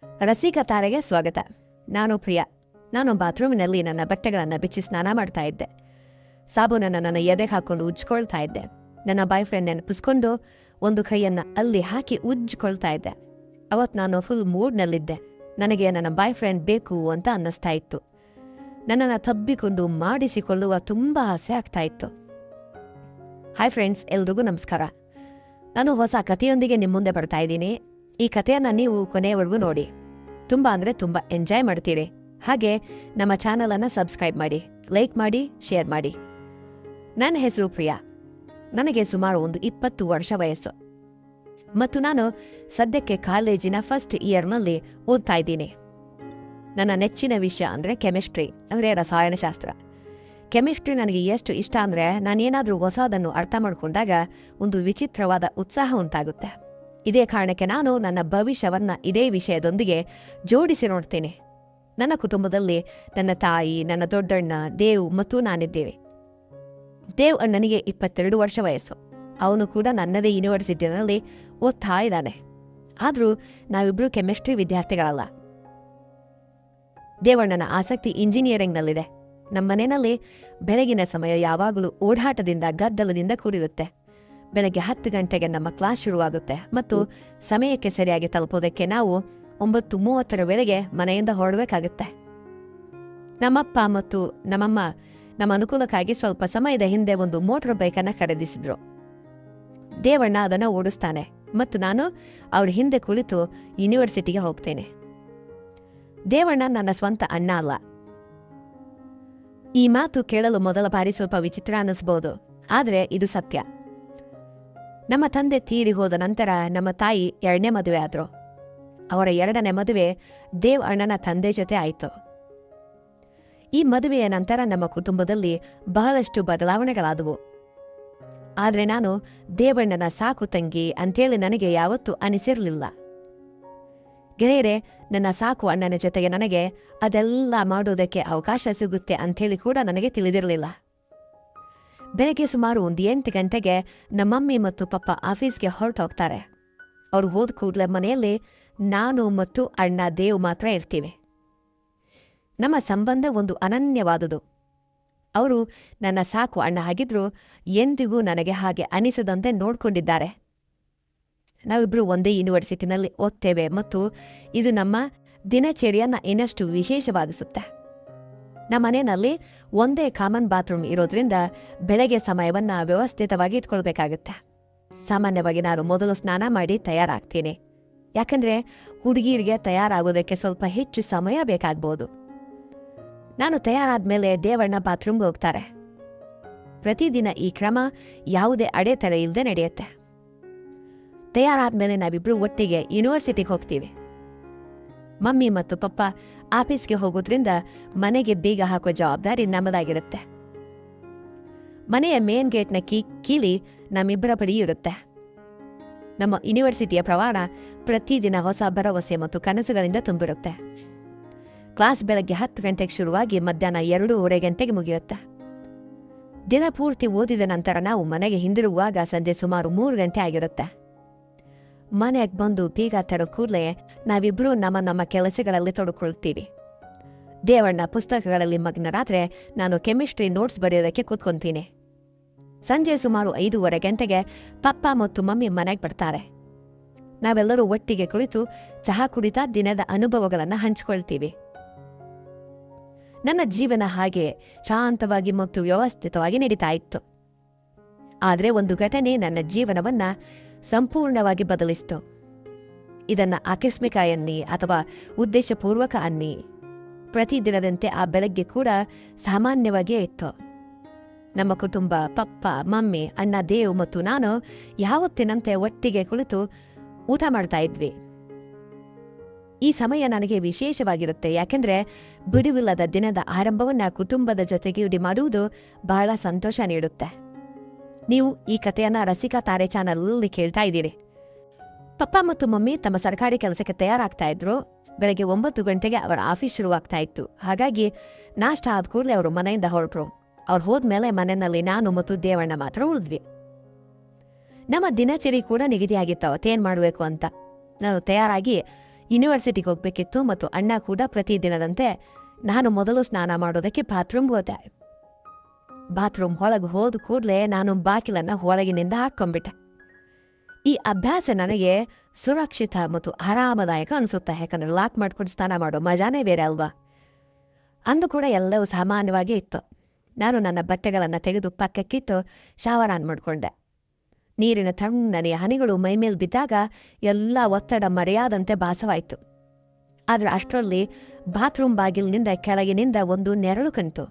ರಸಿಕ ತಾರೆಗೆ ಸ್ವಾಗತ. ನಾನು ಪ್ರಿಯಾ. ನಾನು ಬಾತ್ರೂಮಿನಲ್ಲಿ ನನ್ನ ಬಟ್ಟೆಗಳನ್ನು ಬಿಚ್ಚಿ ಸ್ನಾನ ಮಾಡ್ತಾ ಇದ್ದೆ. ಸಾಬೂನನ್ನು ನನ್ನ ಎದೆಗೆ ಹಾಕೊಂಡು ಉಜ್ಕೊಳ್ತಾ ಇದ್ದೆ. ನನ್ನ ಬಾಯ್ ಫ್ರೆಂಡ್ ನೆನಪಿಸ್ಕೊಂಡು ಒಂದು ಕೈಯನ್ನು ಅಲ್ಲಿ ಹಾಕಿ ಉಜ್ಕೊಳ್ತಾ ಇದ್ದೆ. ಅವತ್ತು ನಾನು ಫುಲ್ ಮೂಡ್ನಲ್ಲಿದ್ದೆ. ನನಗೆ ನನ್ನ ಬಾಯ್ ಫ್ರೆಂಡ್ ಬೇಕು ಅಂತ ಅನ್ನಿಸ್ತಾ ಇತ್ತು. ನನ್ನನ್ನು ತಬ್ಬಿಕೊಂಡು ಮಾಡಿಸಿಕೊಳ್ಳುವ ತುಂಬ ಆಸೆ ಆಗ್ತಾ ಇತ್ತು. ಹಾಯ್ ಫ್ರೆಂಡ್ಸ್, ಎಲ್ರಿಗೂ ನಮಸ್ಕಾರ. ನಾನು ಹೊಸ ಕಥೆಯೊಂದಿಗೆ ನಿಮ್ಮ ಮುಂದೆ ಬರ್ತಾ ಇದ್ದೀನಿ. ಈ ಕಥೆಯನ್ನು ನೀವು ಕೊನೆಯವರೆಗೂ ನೋಡಿ. ತುಂಬ ಎಂಜಾಯ್ ಮಾಡ್ತೀರಿ. ಹಾಗೆ ನಮ್ಮ ಚಾನಲನ್ನು ಸಬ್ಸ್ಕ್ರೈಬ್ ಮಾಡಿ, ಲೈಕ್ ಮಾಡಿ, ಶೇರ್ ಮಾಡಿ. ನನ್ನ ಹೆಸರು ಪ್ರಿಯಾ. ನನಗೆ ಸುಮಾರು 20 ವರ್ಷ ವಯಸ್ಸು ಮತ್ತು ನಾನು ಸದ್ಯಕ್ಕೆ ಕಾಲೇಜಿನ ಫಸ್ಟ್ ಇಯರ್ನಲ್ಲಿ ಓದ್ತಾ ಇದ್ದೀನಿ. ನನ್ನ ನೆಚ್ಚಿನ ವಿಷಯ ಅಂದರೆ ಕೆಮಿಸ್ಟ್ರಿ, ಅಂದರೆ ರಸಾಯನಶಾಸ್ತ್ರ. ಕೆಮಿಸ್ಟ್ರಿ ನನಗೆ ಎಷ್ಟು ಇಷ್ಟ ಅಂದರೆ ನಾನೇನಾದರೂ ಹೊಸದನ್ನು ಅರ್ಥ ಮಾಡಿಕೊಂಡಾಗ ಒಂದು ವಿಚಿತ್ರವಾದ ಉತ್ಸಾಹ ಉಂಟಾಗುತ್ತೆ. ಇದೇ ಕಾರಣಕ್ಕೆ ನಾನು ನನ್ನ ಭವಿಷ್ಯವನ್ನು ಇದೇ ವಿಷಯದೊಂದಿಗೆ ಜೋಡಿಸಿ ನೋಡ್ತೇನೆ. ನನ್ನ ಕುಟುಂಬದಲ್ಲಿ ನನ್ನ ತಾಯಿ, ನನ್ನ ದೊಡ್ಡಣ್ಣ, ದೇವ್ ಮತ್ತು ನಾನಿದ್ದೇವೆ. ದೇವ್ ಅಣ್ಣನಿಗೆ 22 ವರ್ಷ ವಯಸ್ಸು. ಅವನು ಕೂಡ ನನ್ನದೇ ಯೂನಿವರ್ಸಿಟಿನಲ್ಲಿ ಓದ್ತಾ ಇದ್ದಾನೆ. ಆದರೂ ನಾವಿಬ್ಬರು ಕೆಮಿಸ್ಟ್ರಿ ವಿದ್ಯಾರ್ಥಿಗಳಲ್ಲ. ದೇವಣ್ಣನ ಆಸಕ್ತಿ ಇಂಜಿನಿಯರಿಂಗ್ನಲ್ಲಿದೆ. ನಮ್ಮನೆಯಲ್ಲಿ ಬೆಳಗಿನ ಸಮಯ ಯಾವಾಗಲೂ ಓಡಾಟದಿಂದ, ಗದ್ದಲದಿಂದ ಕೂಡಿರುತ್ತೆ. ಬೆಳಗ್ಗೆ 10 ಗಂಟೆಗೆ ನಮ್ಮ ಕ್ಲಾಸ್ ಶುರುವಾಗುತ್ತೆ ಮತ್ತು ಸಮಯಕ್ಕೆ ಸರಿಯಾಗಿ ತಲುಪೋದಕ್ಕೆ ನಾವು 9:30 ವೇಳೆಗೆ ಮನೆಯಿಂದ ಹೊರಡಬೇಕಾಗುತ್ತೆ. ನಮ್ಮಪ್ಪ ಮತ್ತು ನಮ್ಮಮ್ಮ ನಮ್ಮ ಅನುಕೂಲಕ್ಕಾಗಿ ಸ್ವಲ್ಪ ಸಮಯದ ಹಿಂದೆ ಒಂದು ಮೋಟರ್ ಬೈಕನ್ನು ಖರೀದಿಸಿದ್ರು. ದೇವಣ್ಣ ಅದನ್ನು ಓಡಿಸ್ತಾನೆ ಮತ್ತು ನಾನು ಅವ್ರ ಹಿಂದೆ ಕುಳಿತು ಯೂನಿವರ್ಸಿಟಿಗೆ ಹೋಗ್ತೇನೆ. ದೇವಣ್ಣ ನನ್ನ ಸ್ವಂತ ಅಣ್ಣ ಅಲ್ಲ. ಈ ಮಾತು ಕೇಳಲು ಮೊದಲ ಬಾರಿ ಸ್ವಲ್ಪ ವಿಚಿತ್ರ ಅನ್ನಿಸ್ಬೋದು, ಆದರೆ ಇದು ಸತ್ಯ. ನಮ್ಮ ತಂದೆ ತೀರಿ ಹೋದ ನಂತರ ನಮ್ಮ ತಾಯಿ 2ನೇ ಮದುವೆ ಆದ್ರು. ಅವರ 2ನೇ ಮದುವೆ ದೇವ್ ಅಣ್ಣನ ತಂದೆ ಜೊತೆ ಆಯಿತು. ಈ ಮದುವೆಯ ನಂತರ ನಮ್ಮ ಕುಟುಂಬದಲ್ಲಿ ಬಹಳಷ್ಟು ಬದಲಾವಣೆಗಳಾದವು. ಆದರೆ ನಾನು ದೇವಣ್ಣನ ಸಾಕು ತಂಗಿ ಅಂತೇಳಿ ನನಗೆ ಯಾವತ್ತೂ ಅನಿಸಿರಲಿಲ್ಲ. ಗೆಳೆಯರೆ, ನನ್ನ ಸಾಕು ಅಣ್ಣನ ಜೊತೆಗೆ ನನಗೆ ಅದೆಲ್ಲ ಮಾಡೋದಕ್ಕೆ ಅವಕಾಶ ಸಿಗುತ್ತೆ ಅಂಥೇಳಿ ಕೂಡ ನನಗೆ ತಿಳಿದಿರಲಿಲ್ಲ. ಬೆಳಗ್ಗೆ ಸುಮಾರು 8 ಗಂಟೆಗೆ ನಮ್ಮಮ್ಮಿ ಮತ್ತು ಪಪ್ಪ ಆಫೀಸ್ಗೆ ಹೊರಟೋಗ್ತಾರೆ. ಅವರು ಹೋದ ಕೂಡಲೇ ಮನೆಯಲ್ಲಿ ನಾನು ಮತ್ತು ಅಣ್ಣ ದೇವ್ ಮಾತ್ರ ಇರ್ತೀವಿ. ನಮ್ಮ ಸಂಬಂಧ ಒಂದು ಅನನ್ಯವಾದುದು. ಅವರು ನನ್ನ ಸಾಕು ಅಣ್ಣ ಆಗಿದ್ರೂ ಎಂದಿಗೂ ನನಗೆ ಹಾಗೆ ಅನಿಸದಂತೆ ನೋಡ್ಕೊಂಡಿದ್ದಾರೆ. ನಾವಿಬ್ಬರು ಒಂದೇ ಯೂನಿವರ್ಸಿಟಿನಲ್ಲಿ ಓದ್ತೇವೆ ಮತ್ತು ಇದು ನಮ್ಮ ದಿನಚರಿಯನ್ನು ಇನ್ನಷ್ಟು ವಿಶೇಷವಾಗಿಸುತ್ತೆ. ನಮ್ಮ ಮನೆಯಲ್ಲಿ ಒಂದೇ ಕಾಮನ್ ಬಾತ್ರೂಮ್ ಇರೋದ್ರಿಂದ ಬೆಳಗ್ಗೆ ಸಮಯವನ್ನು ವ್ಯವಸ್ಥಿತವಾಗಿ ಇಟ್ಕೊಳ್ಬೇಕಾಗುತ್ತೆ. ಸಾಮಾನ್ಯವಾಗಿ ನಾನು ಮೊದಲು ಸ್ನಾನ ಮಾಡಿ ತಯಾರಾಗ್ತೀನಿ. ಯಾಕಂದರೆ ಹುಡುಗಿಯರಿಗೆ ತಯಾರಾಗೋದಕ್ಕೆ ಸ್ವಲ್ಪ ಹೆಚ್ಚು ಸಮಯ ಬೇಕಾಗ್ಬೋದು. ನಾನು ತಯಾರಾದ್ಮೇಲೆ ದೇವಣ್ಣ ಬಾತ್ರೂಮ್ಗೆ ಹೋಗ್ತಾರೆ. ಪ್ರತಿದಿನ ಈ ಕ್ರಮ ಯಾವುದೇ ಅಡೆತಡೆ ಇಲ್ಲದೆ ನಡೆಯುತ್ತೆ. ತಯಾರಾದ್ಮೇಲೆ ನಾವಿಬ್ರು ಒಟ್ಟಿಗೆ ಯೂನಿವರ್ಸಿಟಿಗೆ ಹೋಗ್ತೀವಿ. ಮಮ್ಮಿ ಮತ್ತು ಪಪ್ಪ ಆಫೀಸ್ಗೆ ಹೋಗೋದ್ರಿಂದ ಮನೆಗೆ ಬೀಗ ಹಾಕೋ ಜವಾಬ್ದಾರಿ ನಮ್ಮದಾಗಿರುತ್ತೆ. ಮನೆಯ ಮೇನ್ ಗೇಟ್ನ ಕೀಲಿ ನಮ್ಮಿಬ್ಬರ ಬಳಿ ಇರುತ್ತೆ. ನಮ್ಮ ಯೂನಿವರ್ಸಿಟಿಯ ಪ್ರವಾಹ ಪ್ರತಿದಿನ ಹೊಸ ಭರವಸೆ ಮತ್ತು ಕನಸುಗಳಿಂದ ತುಂಬಿರುತ್ತೆ. ಕ್ಲಾಸ್ ಬೆಳಗ್ಗೆ 10 ಗಂಟೆಗೆ ಶುರುವಾಗಿ ಮಧ್ಯಾಹ್ನ 2:30 ಗಂಟೆಗೆ ಮುಗಿಯುತ್ತೆ. ದಿನ ಪೂರ್ತಿ ಓದಿದ ನಂತರ ನಾವು ಮನೆಗೆ ಹಿಂದಿರುಗುವಾಗ ಸಂಜೆ ಸುಮಾರು 3 ಗಂಟೆ ಆಗಿರುತ್ತೆ. ಮನೆಗೆ ಬಂದು ಬೀಗ ತೆರೆದ ಕೂಡಲೇ ನಾವಿಬ್ಬರೂ ನಮ್ಮ ಕೆಲಸಗಳಲ್ಲಿ ತೊಡಕೊಳ್ತೀವಿ. ದೇವಣ್ಣ ಪುಸ್ತಕಗಳಲ್ಲಿ ಮಗ್ನರಾದರೆ ನಾನು ಕೆಮಿಸ್ಟ್ರಿ ನೋಟ್ಸ್ ಬರೆಯೋದಕ್ಕೆ ಕೂತ್ಕೊಂತೀನಿ. ಸಂಜೆ ಸುಮಾರು 5:30 ಗಂಟೆಗೆ ಪಪ್ಪ ಮತ್ತು ಮಮ್ಮಿ ಮನೆಗೆ ಬರ್ತಾರೆ. ನಾವೆಲ್ಲರೂ ಒಟ್ಟಿಗೆ ಕುಳಿತು ಚಹಾ ಕುಡಿತಾ ದಿನದ ಅನುಭವಗಳನ್ನು ಹಂಚಿಕೊಳ್ತೀವಿ. ನನ್ನ ಜೀವನ ಹಾಗೆ ಶಾಂತವಾಗಿ ಮತ್ತು ವ್ಯವಸ್ಥಿತವಾಗಿ ನಡೀತಾ ಇತ್ತು. ಆದರೆ ಒಂದು ಘಟನೆ ನನ್ನ ಜೀವನವನ್ನ ಸಂಪೂರ್ಣವಾಗಿ ಬದಲಿಸಿತು. ಇದನ್ನು ಆಕಸ್ಮಿಕ ಅನ್ನಿ ಅಥವಾ ಉದ್ದೇಶಪೂರ್ವಕ ಅನ್ನಿ, ಪ್ರತಿದಿನದಂತೆ ಆ ಬೆಳಗ್ಗೆ ಕೂಡ ಸಾಮಾನ್ಯವಾಗಿಯೇ ಇತ್ತು. ನಮ್ಮ ಕುಟುಂಬ, ಪಪ್ಪ, ಮಮ್ಮಿ, ಅಣ್ಣ ದೇವ್ ಮತ್ತು ನಾನು ಯಾವತ್ತಿನಂತೆ ಒಟ್ಟಿಗೆ ಕುಳಿತು ಊಟ ಮಾಡ್ತಾ ಇದ್ವಿ. ಈ ಸಮಯ ನನಗೆ ವಿಶೇಷವಾಗಿರುತ್ತೆ. ಯಾಕೆಂದರೆ ಬಿಡುವಿಲ್ಲದ ದಿನದ ಆರಂಭವನ್ನು ಕುಟುಂಬದ ಜೊತೆಗೂಡಿ ಮಾಡುವುದು ಬಹಳ ಸಂತೋಷ ನೀಡುತ್ತೆ. ನೀವು ಈ ಕಥೆಯನ್ನು ರಸಿಕ ತಾರೆ ಚಾನಲ್ನಲ್ಲಿ ಕೇಳ್ತಾ ಇದ್ದೀರಿ. ಪಪ್ಪ ಮತ್ತು ಮಮ್ಮಿ ತಮ್ಮ ಸರ್ಕಾರಿ ಕೆಲಸಕ್ಕೆ ತಯಾರಾಗ್ತಾ ಇದ್ರು. ಬೆಳಗ್ಗೆ 9 ಗಂಟೆಗೆ ಅವರ ಆಫೀಸ್ ಶುರುವಾಗ್ತಾ ಇತ್ತು. ಹಾಗಾಗಿ ನಾಷ್ಟ ಆದ ಕೂಡಲೇ ಅವರು ಮನೆಯಿಂದ ಹೊರಟರು. ಅವ್ರು ಹೋದ್ಮೇಲೆ ಮನೆಯಲ್ಲಿ ನಾನು ಮತ್ತು ದೇವಣ್ಣ ಮಾತ್ರ ಉಳಿದ್ವಿ. ನಮ್ಮ ದಿನಚರಿ ಕೂಡ ನಿಗದಿಯಾಗಿತ್ತು ಅವತ್ತೇನು ಮಾಡಬೇಕು ಅಂತ. ನಾವು ತಯಾರಾಗಿ ಯೂನಿವರ್ಸಿಟಿಗೆ ಹೋಗ್ಬೇಕಿತ್ತು ಮತ್ತು ಅಣ್ಣ ಕೂಡ ಪ್ರತಿದಿನದಂತೆ ನಾನು ಮೊದಲು ಸ್ನಾನ ಮಾಡೋದಕ್ಕೆ ಬಾತ್ರೂಮ್ಗೆ ಹೋದೆ. ಬಾತ್ರೂಮ್ ಒಳಗೆ ಹೋದ ಕೂಡಲೇ ನಾನು ಬಾಗಿಲನ್ನು ಹೊರಗಿನಿಂದ ಹಾಕ್ಕೊಂಡ್ಬಿಟ್ಟೆ. ಈ ಅಭ್ಯಾಸ ನನಗೆ ಸುರಕ್ಷಿತ ಮತ್ತು ಆರಾಮದಾಯಕ ಅನಿಸುತ್ತೆ, ಯಾಕಂದ್ರೆ ಲಾಕ್ ಮಾಡ್ಕೊಂಡು ಸ್ನಾನ ಮಾಡೋ ಮಜಾನೇ ಬೇರೆ ಅಲ್ವಾ. ಅಂದು ಕೂಡ ಎಲ್ಲವೂ ಸಾಮಾನ್ಯವಾಗಿ ಇತ್ತು. ನಾನು ನನ್ನ ಬಟ್ಟೆಗಳನ್ನು ತೆಗೆದು ಪಕ್ಕಕ್ಕಿಟ್ಟು ಶಾವರ್ ಆನ್ ಮಾಡಿಕೊಂಡೆ. ನೀರಿನ ತಣ್ಣನೆಯ ಹನಿಗಳು ಮೈಮೇಲೆ ಬಿದ್ದಾಗ ಎಲ್ಲ ಒತ್ತಡ ಮರೆಯಾದಂತೆ ಭಾಸವಾಯಿತು. ಆದರೆ ಅಷ್ಟರಲ್ಲಿ ಬಾತ್ರೂಮ್ ಬಾಗಿಲಿನಿಂದ ಕೆಳಗಿನಿಂದ ಒಂದು ನೆರಳು ಕಂತು.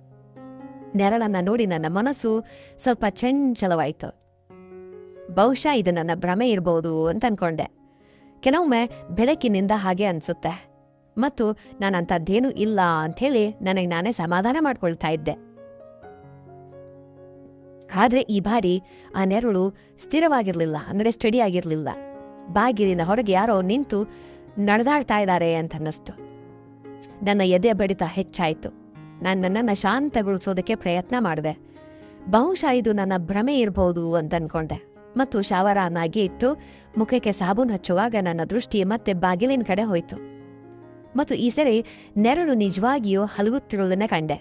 ನೆರಳನ್ನು ನೋಡಿ ನನ್ನ ಮನಸ್ಸು ಸ್ವಲ್ಪ ಚಂಚಲವಾಯಿತು. ಬಹುಶಃ ಇದು ನನ್ನ ಭ್ರಮೆ ಇರಬಹುದು ಅಂತ ಅನ್ಕೊಂಡೆ. ಕೆಲವೊಮ್ಮೆ ಬೆಳಕಿನಿಂದ ಹಾಗೆ ಅನಿಸುತ್ತೆ ಮತ್ತು ನಾನಂಥದ್ದೇನೂ ಇಲ್ಲ ಅಂಥೇಳಿ ನನಗೆ ನಾನೇ ಸಮಾಧಾನ ಮಾಡ್ಕೊಳ್ತಾ ಇದ್ದೆ. ಆದರೆ ಈ ಬಾರಿ ಆ ನೆರಳು ಸ್ಥಿರವಾಗಿರಲಿಲ್ಲ, ಅಂದರೆ ಸ್ಟಡಿ ಆಗಿರಲಿಲ್ಲ. ಬಾಗಿಲಿನ ಹೊರಗೆ ಯಾರೋ ನಿಂತು ನಡೆದಾಡ್ತಾ ಇದ್ದಾರೆ ಅಂತ ಅನ್ನಿಸ್ತು. ನನ್ನ ಎದೆ ಬಡಿತ ಹೆಚ್ಚಾಯಿತು. ನಾನು ನನ್ನನ್ನು ಶಾಂತಗೊಳಿಸೋದಕ್ಕೆ ಪ್ರಯತ್ನ ಮಾಡಿದೆ. ಬಹುಶಃ ಇದು ನನ್ನ ಭ್ರಮೆ ಇರಬಹುದು ಅಂತ ಅನ್ಕೊಂಡೆ ಮತ್ತು ಶಾವರಾನಾಗಿ ಇಟ್ಟು ಮುಖಕ್ಕೆ ಸಾಬೂನು ಹಚ್ಚುವಾಗ ನನ್ನ ದೃಷ್ಟಿ ಮತ್ತೆ ಬಾಗಿಲಿನ ಕಡೆ ಹೋಯಿತು ಮತ್ತು ಈ ಸರಿ ನೆರಳು ನಿಜವಾಗಿಯೂ ಹಲಗುತ್ತಿರುವುದನ್ನೇ ಕಂಡೆ.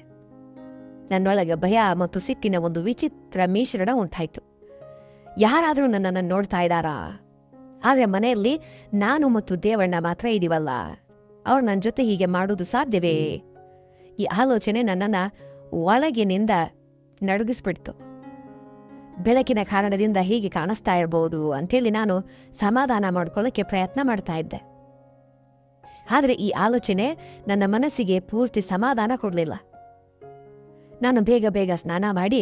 ನನ್ನೊಳಗೆ ಭಯ ಮತ್ತು ಸಿಟ್ಟಿನ ಒಂದು ವಿಚಿತ್ರ ಮಿಶ್ರಣ ಉಂಟಾಯಿತು. ಯಾರಾದರೂ ನನ್ನನ್ನು ನೋಡ್ತಾ ಇದ್ದಾರಾ? ಆದರೆ ಮನೆಯಲ್ಲಿ ನಾನು ಮತ್ತು ದೇವಣ್ಣ ಮಾತ್ರ ಇದೀವಲ್ಲ, ಅವ್ರು ನನ್ನ ಜೊತೆ ಹೀಗೆ ಮಾಡೋದು ಸಾಧ್ಯವೇ? ಈ ಆಲೋಚನೆ ನನ್ನನ್ನು ಒಳಗಿನಿಂದ ನಡುಗಿಸ್ಬಿಡ್ತು. ಬೆಳಕಿನ ಕಾರಣದಿಂದ ಹೀಗೆ ಕಾಣಿಸ್ತಾ ಇರಬಹುದು ಅಂಥೇಳಿ ನಾನು ಸಮಾಧಾನ ಮಾಡ್ಕೊಳ್ಳೋಕ್ಕೆ ಪ್ರಯತ್ನ ಮಾಡ್ತಾ ಇದ್ದೆ. ಆದರೆ ಈ ಆಲೋಚನೆ ನನ್ನ ಮನಸ್ಸಿಗೆ ಪೂರ್ತಿ ಸಮಾಧಾನ ಕೊಡಲಿಲ್ಲ. ನಾನು ಬೇಗ ಬೇಗ ಸ್ನಾನ ಮಾಡಿ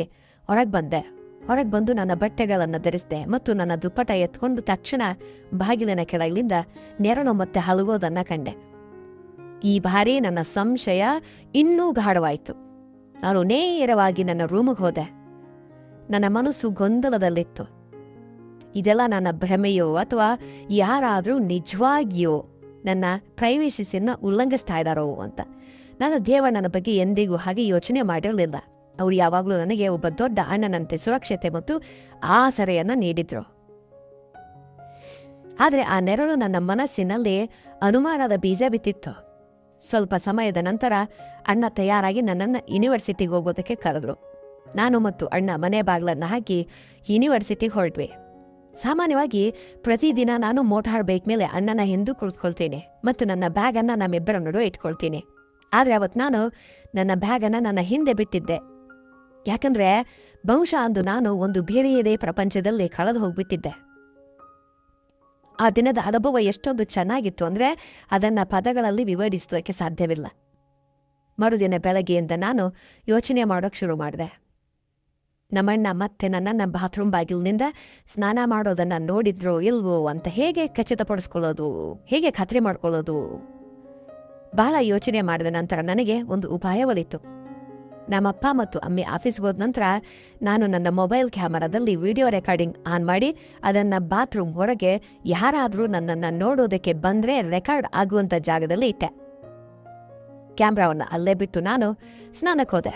ಹೊರಗೆ ಬಂದೆ. ಹೊರಗೆ ಬಂದು ನನ್ನ ಬಟ್ಟೆಗಳನ್ನು ಧರಿಸಿದೆ ಮತ್ತು ನನ್ನ ದುಪ್ಪಟ ಎತ್ಕೊಂಡು ತಕ್ಷಣ ಬಾಗಿಲಿನ ಕೆಳಗಿನಿಂದ ನೆರಳು ಮತ್ತೆ ಹಲಗೋದನ್ನು ಕಂಡೆ. ಈ ಬಾರಿ ನನ್ನ ಸಂಶಯ ಇನ್ನೂ ಗಾಢವಾಯಿತು. ನಾನು ನೇರವಾಗಿ ನನ್ನ ರೂಮಿಗೆ ಹೋದೆ. ನನ್ನ ಮನಸ್ಸು ಗೊಂದಲದಲ್ಲಿತ್ತು. ಇದೆಲ್ಲ ನನ್ನ ಭ್ರಮೆಯೋ ಅಥವಾ ಯಾರಾದರೂ ನಿಜವಾಗಿಯೋ ನನ್ನ ಪ್ರೈವೇಸಿಯನ್ನು ಉಲ್ಲಂಘಿಸ್ತಾ ಇದ್ದಾರೋ ಅಂತ. ನಾನು ದೇವಣ್ಣನ ಬಗ್ಗೆ ಎಂದಿಗೂ ಹಾಗೆ ಯೋಚನೆ ಮಾಡಿರಲಿಲ್ಲ. ಅವರು ಯಾವಾಗಲೂ ನನಗೆ ಒಬ್ಬ ದೊಡ್ಡ ಅಣ್ಣನಂತೆ ಸುರಕ್ಷತೆ ಮತ್ತು ಆಸರೆಯನ್ನು ನೀಡಿದ್ರು. ಆದರೆ ಆ ನೆರಳು ನನ್ನ ಮನಸ್ಸಿನಲ್ಲಿ ಅನುಮಾನದ ಬೀಜ ಬಿತ್ತಿತ್ತು. ಸ್ವಲ್ಪ ಸಮಯದ ನಂತರ ಅಣ್ಣ ತಯಾರಾಗಿ ನನ್ನನ್ನು ಯೂನಿವರ್ಸಿಟಿಗೆ ಹೋಗೋದಕ್ಕೆ ಕರೆದ್ರು. ನಾನು ಮತ್ತು ಅಣ್ಣ ಮನೆ ಬಾಗಿಲನ್ನು ಹಾಕಿ ಯೂನಿವರ್ಸಿಟಿಗೆ ಹೊರಟ್ವಿ. ಸಾಮಾನ್ಯವಾಗಿ ಪ್ರತಿದಿನ ನಾನು ಮೋಟಾರ್ ಬೈಕ್ ಮೇಲೆ ಅಣ್ಣನ ಹಿಂದೆ ಕುಳಿತುಕೊಳ್ತೀನಿ ಮತ್ತು ನನ್ನ ಬ್ಯಾಗನ್ನು ನಮ್ಮಿಬ್ಬರ ನಡುವೆ ಇಟ್ಕೊಳ್ತೀನಿ. ಆದರೆ ಅವತ್ತು ನಾನು ನನ್ನ ಬ್ಯಾಗನ್ನು ನನ್ನ ಹಿಂದೆ ಬಿಟ್ಟಿದ್ದೆ. ಯಾಕಂದರೆ ಬಹುಶಃ ಅಂದು ನಾನು ಒಂದು ಬೇರೆಯದೇ ಪ್ರಪಂಚದಲ್ಲಿ ಕಳೆದು ಹೋಗ್ಬಿಟ್ಟಿದ್ದೆ. ಆ ದಿನದ ಅನುಭವ ಎಷ್ಟೊಂದು ಚೆನ್ನಾಗಿತ್ತು ಅಂದರೆ ಅದನ್ನು ಪದಗಳಲ್ಲಿ ವಿವರಿಸೋದಕ್ಕೆ ಸಾಧ್ಯವಿಲ್ಲ. ಮರುದಿನ ಬೆಳಗ್ಗೆಯಿಂದ ನಾನು ಯೋಚನೆ ಮಾಡೋಕ್ಕೆ ಶುರು ಮಾಡಿದೆ. ನಮ್ಮಣ್ಣ ಮತ್ತೆ ನನ್ನನ್ನು ಬಾತ್ರೂಮ್ ಬಾಗಿಲಿನಿಂದ ಸ್ನಾನ ಮಾಡೋದನ್ನು ನೋಡಿದ್ರೋ ಇಲ್ವೋ ಅಂತ ಹೇಗೆ ಖಚಿತಪಡಿಸ್ಕೊಳ್ಳೋದು, ಹೇಗೆ ಖಾತ್ರಿ ಮಾಡ್ಕೊಳ್ಳೋದು? ಬಹಳ ಯೋಚನೆ ಮಾಡಿದ ನಂತರ ನನಗೆ ಒಂದು ಉಪಾಯ ಒಲಿತು. ನಮ್ಮಪ್ಪ ಮತ್ತು ಅಮ್ಮೆ ಆಫೀಸ್ಗೆ ಹೋದ ನಂತರ ನಾನು ನನ್ನ ಮೊಬೈಲ್ ಕ್ಯಾಮರಾದಲ್ಲಿ ವಿಡಿಯೋ ರೆಕಾರ್ಡಿಂಗ್ ಆನ್ ಮಾಡಿ ಅದನ್ನು ಬಾತ್ರೂಮ್ ಹೊರಗೆ ಯಾರಾದರೂ ನನ್ನನ್ನು ನೋಡೋದಕ್ಕೆ ಬಂದರೆ ರೆಕಾರ್ಡ್ ಆಗುವಂಥ ಜಾಗದಲ್ಲಿ ಇಟ್ಟೆ. ಕ್ಯಾಮ್ರಾವನ್ನು ಅಲ್ಲೇ ಬಿಟ್ಟು ನಾನು ಸ್ನಾನಕ್ಕೆ ಹೋದೆ